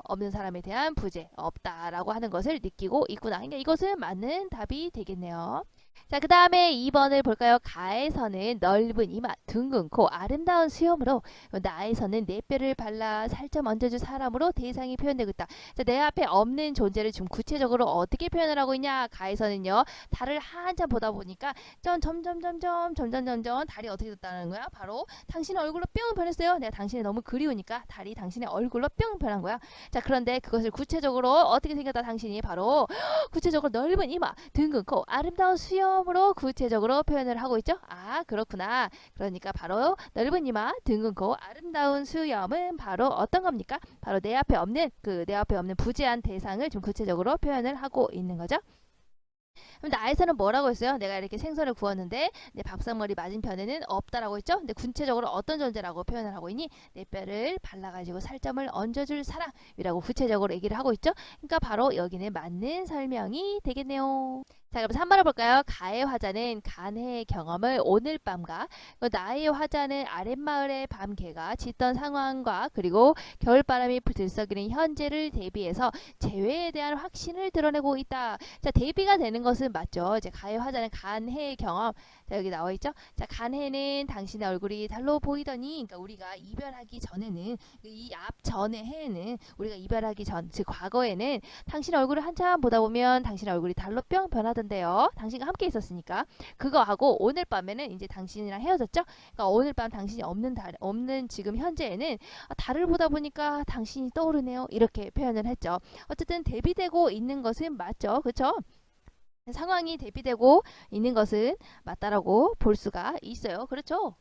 없는 사람에 대한 부재 없다라고 하는 것을 느끼고 있구나. 그러니까 이것은 맞는 답이 되겠네요. 자, 그 다음에 2번을 볼까요? 가에서는 넓은 이마, 둥근 코, 아름다운 수염으로, 나에서는 내 뼈를 발라 살짝 얹어줄 사람으로 대상이 표현되고 있다. 자, 내 앞에 없는 존재를 좀 구체적으로 어떻게 표현을 하고 있냐? 가에서는요, 달을 한참 보다 보니까 점점 달이 어떻게 됐다는 거야? 바로 당신의 얼굴로 뿅 변했어요. 내가 당신이 너무 그리우니까 달이 당신의 얼굴로 뿅 변한 거야. 자, 그런데 그것을 구체적으로 어떻게 생겼다? 당신이 바로 구체적으로 넓은 이마, 둥근 코, 아름다운 수염으로 구체적으로 표현을 하고 있죠. 아, 그렇구나. 그러니까 바로 넓은 이마, 둥근 코, 아름다운 수염은 바로 어떤 겁니까? 바로 내 앞에 없는 내 앞에 없는 부재한 대상을 좀 구체적으로 표현을 하고 있는 거죠. 그럼 나에서는 뭐라고 했어요? 내가 이렇게 생선을 구웠는데 내 밥상머리 맞은편에는 없다라고 했죠? 근데 구체적으로 어떤 존재라고 표현을 하고 있니? 내 뼈를 발라가지고 살점을 얹어줄 사람이라고 구체적으로 얘기를 하고 있죠? 그러니까 바로 여기는 맞는 설명이 되겠네요. 자, 그럼 3번을 볼까요? 가의 화자는 간해의 경험을 오늘 밤과 나의 화자는 아랫마을의 밤개가 짙던 상황과 그리고 겨울바람이 들썩이는 현재를 대비해서 재회에 대한 확신을 드러내고 있다. 자, 대비가 되는 것은 맞죠. 이제 가의 화자는 간해의 경험. 자, 여기 나와 있죠. 자, 간해는 당신의 얼굴이 달로 보이더니, 그러니까 우리가 이별하기 전에는 이 앞 전의 해에는 우리가 이별하기 전, 즉 과거에는 당신의 얼굴을 한참 보다 보면 당신의 얼굴이 달로 뿅 변하던데요. 당신과 함께 있었으니까 그거하고 오늘 밤에는 이제 당신이랑 헤어졌죠. 그러니까 오늘 밤 당신이 없는 지금 현재에는 달을 보다 보니까 당신이 떠오르네요. 이렇게 표현을 했죠. 어쨌든 대비되고 있는 것은 맞죠, 그렇죠? 상황이 대비되고 있는 것은 맞다라고 볼 수가 있어요. 그렇죠?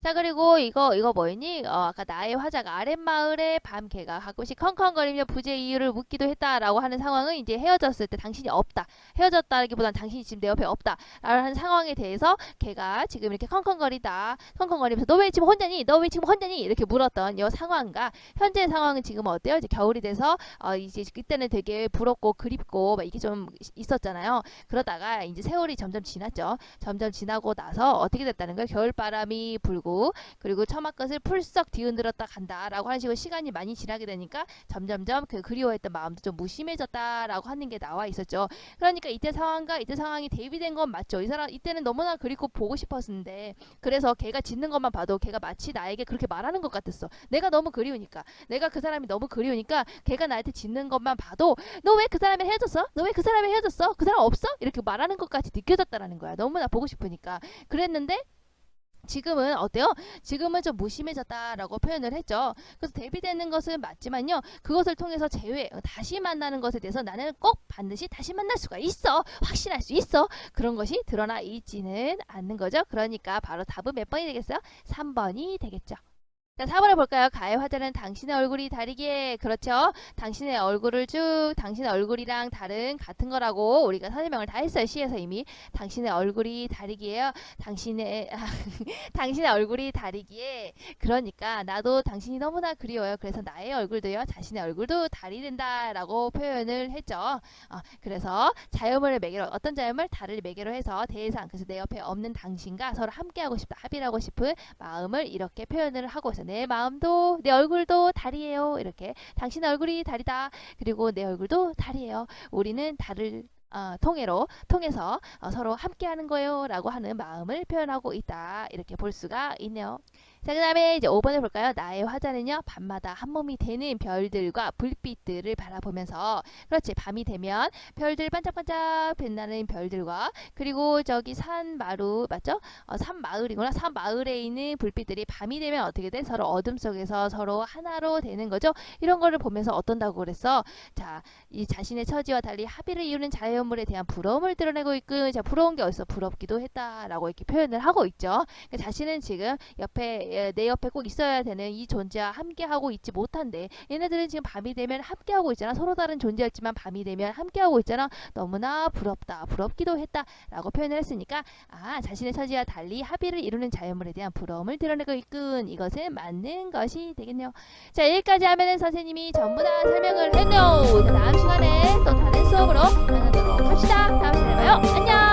자, 그리고 이거 뭐였니? 아까 나의 화자가 아랫마을의 밤개가 가끔씩 컹컹거리며 부재 이유를 묻기도 했다라고 하는 상황은 이제 헤어졌을 때 당신이 없다. 헤어졌다기보다는 당신이 지금 내 옆에 없다. 라는 상황에 대해서 걔가 지금 이렇게 컹컹거리면서 너 왜 지금 혼자니? 너 왜 지금 혼자니? 이렇게 물었던 이 상황과 현재 상황은 지금 어때요? 이제 겨울이 돼서 이제 그때는 되게 부럽고 그립고 막 이게 좀 있었잖아요. 그러다가 이제 세월이 점점 지났죠. 점점 지나고 나서 어떻게 됐다는 거예요? 겨울바람이 불고 그리고 처마끝을 풀썩 뒤흔들었다 간다라고 하는 식으로 시간이 많이 지나게 되니까 점점점 그 그리워했던 마음도 좀 무심해졌다라고 하는 게 나와 있었죠. 그러니까 이때 상황과 이때 상황이 대비된 건 맞죠. 이 사람 이때는 너무나 그립고 보고 싶었는데 그래서 걔가 짖는 것만 봐도 걔가 마치 나에게 그렇게 말하는 것 같았어. 내가 너무 그리우니까 내가 그 사람이 너무 그리우니까 걔가 나한테 짖는 것만 봐도 너 왜 그 사람이 헤어졌어? 너 왜 그 사람이 헤어졌어? 그 사람 없어? 이렇게 말하는 것까지 느껴졌다라는 거야. 너무나 보고 싶으니까. 그랬는데 지금은 어때요? 지금은 좀 무심해졌다라고 표현을 했죠. 그래서 대비되는 것은 맞지만요. 그것을 통해서 재회, 다시 만나는 것에 대해서 나는 꼭 반드시 다시 만날 수가 있어. 확신할 수 있어. 그런 것이 드러나 있지는 않는 거죠. 그러니까 바로 답은 몇 번이 되겠어요? 3번이 되겠죠. 자, 4번을 볼까요? 가의 화자는 당신의 얼굴이 다르기에 그렇죠. 당신의 얼굴을 당신의 얼굴이랑 달은 같은 거라고 우리가 설명을 다 했어요. 시에서 이미 당신의 얼굴이 다르기에요. 당신의 얼굴이 다르기에 그러니까 나도 당신이 너무나 그리워요. 그래서 나의 얼굴도요. 자신의 얼굴도 달이 된다라고 표현을 했죠. 그래서 자연물을 매개로 어떤 자연물? 달을 매개로 해서 대상 그래서 내 옆에 없는 당신과 서로 함께하고 싶다. 합일하고 싶은 마음을 이렇게 표현을 하고 있어요. 내 마음도 내 얼굴도 달이에요. 이렇게 당신의 얼굴이 달이다. 그리고 내 얼굴도 달이에요. 우리는 달을 통해서 서로 함께하는 거예요. 라고 하는 마음을 표현하고 있다. 이렇게 볼 수가 있네요. 자, 그 다음에 이제 5번을 볼까요? 나의 화자는요, 밤마다 한 몸이 되는 별들과 불빛들을 바라보면서, 그렇지, 밤이 되면 별들 반짝반짝 빛나는 별들과, 그리고 저기 산마루, 맞죠? 산마을이구나. 산마을에 있는 불빛들이 밤이 되면 어떻게 돼? 서로 어둠 속에서 서로 하나로 되는 거죠? 이런 거를 보면서 어떤다고 그랬어? 자, 이 자신의 처지와 달리 합의를 이루는 자연물에 대한 부러움을 드러내고 있고, 자, 부러운 게 어디서 부럽기도 했다라고 이렇게 표현을 하고 있죠. 그러니까 자신은 지금 옆에 내 옆에 꼭 있어야 되는 이 존재와 함께하고 있지 못한데 얘네들은 지금 밤이 되면 함께하고 있잖아. 서로 다른 존재였지만 밤이 되면 함께하고 있잖아. 너무나 부럽다. 부럽기도 했다. 라고 표현을 했으니까 자신의 처지와 달리 합의를 이루는 자연물에 대한 부러움을 드러내고 있군. 이것은 맞는 것이 되겠네요. 자, 여기까지 하면은 선생님이 전부 다 설명을 했네요. 자, 다음 시간에 또 다른 수업으로 만나도록 합시다. 다음 시간에 봐요. 안녕.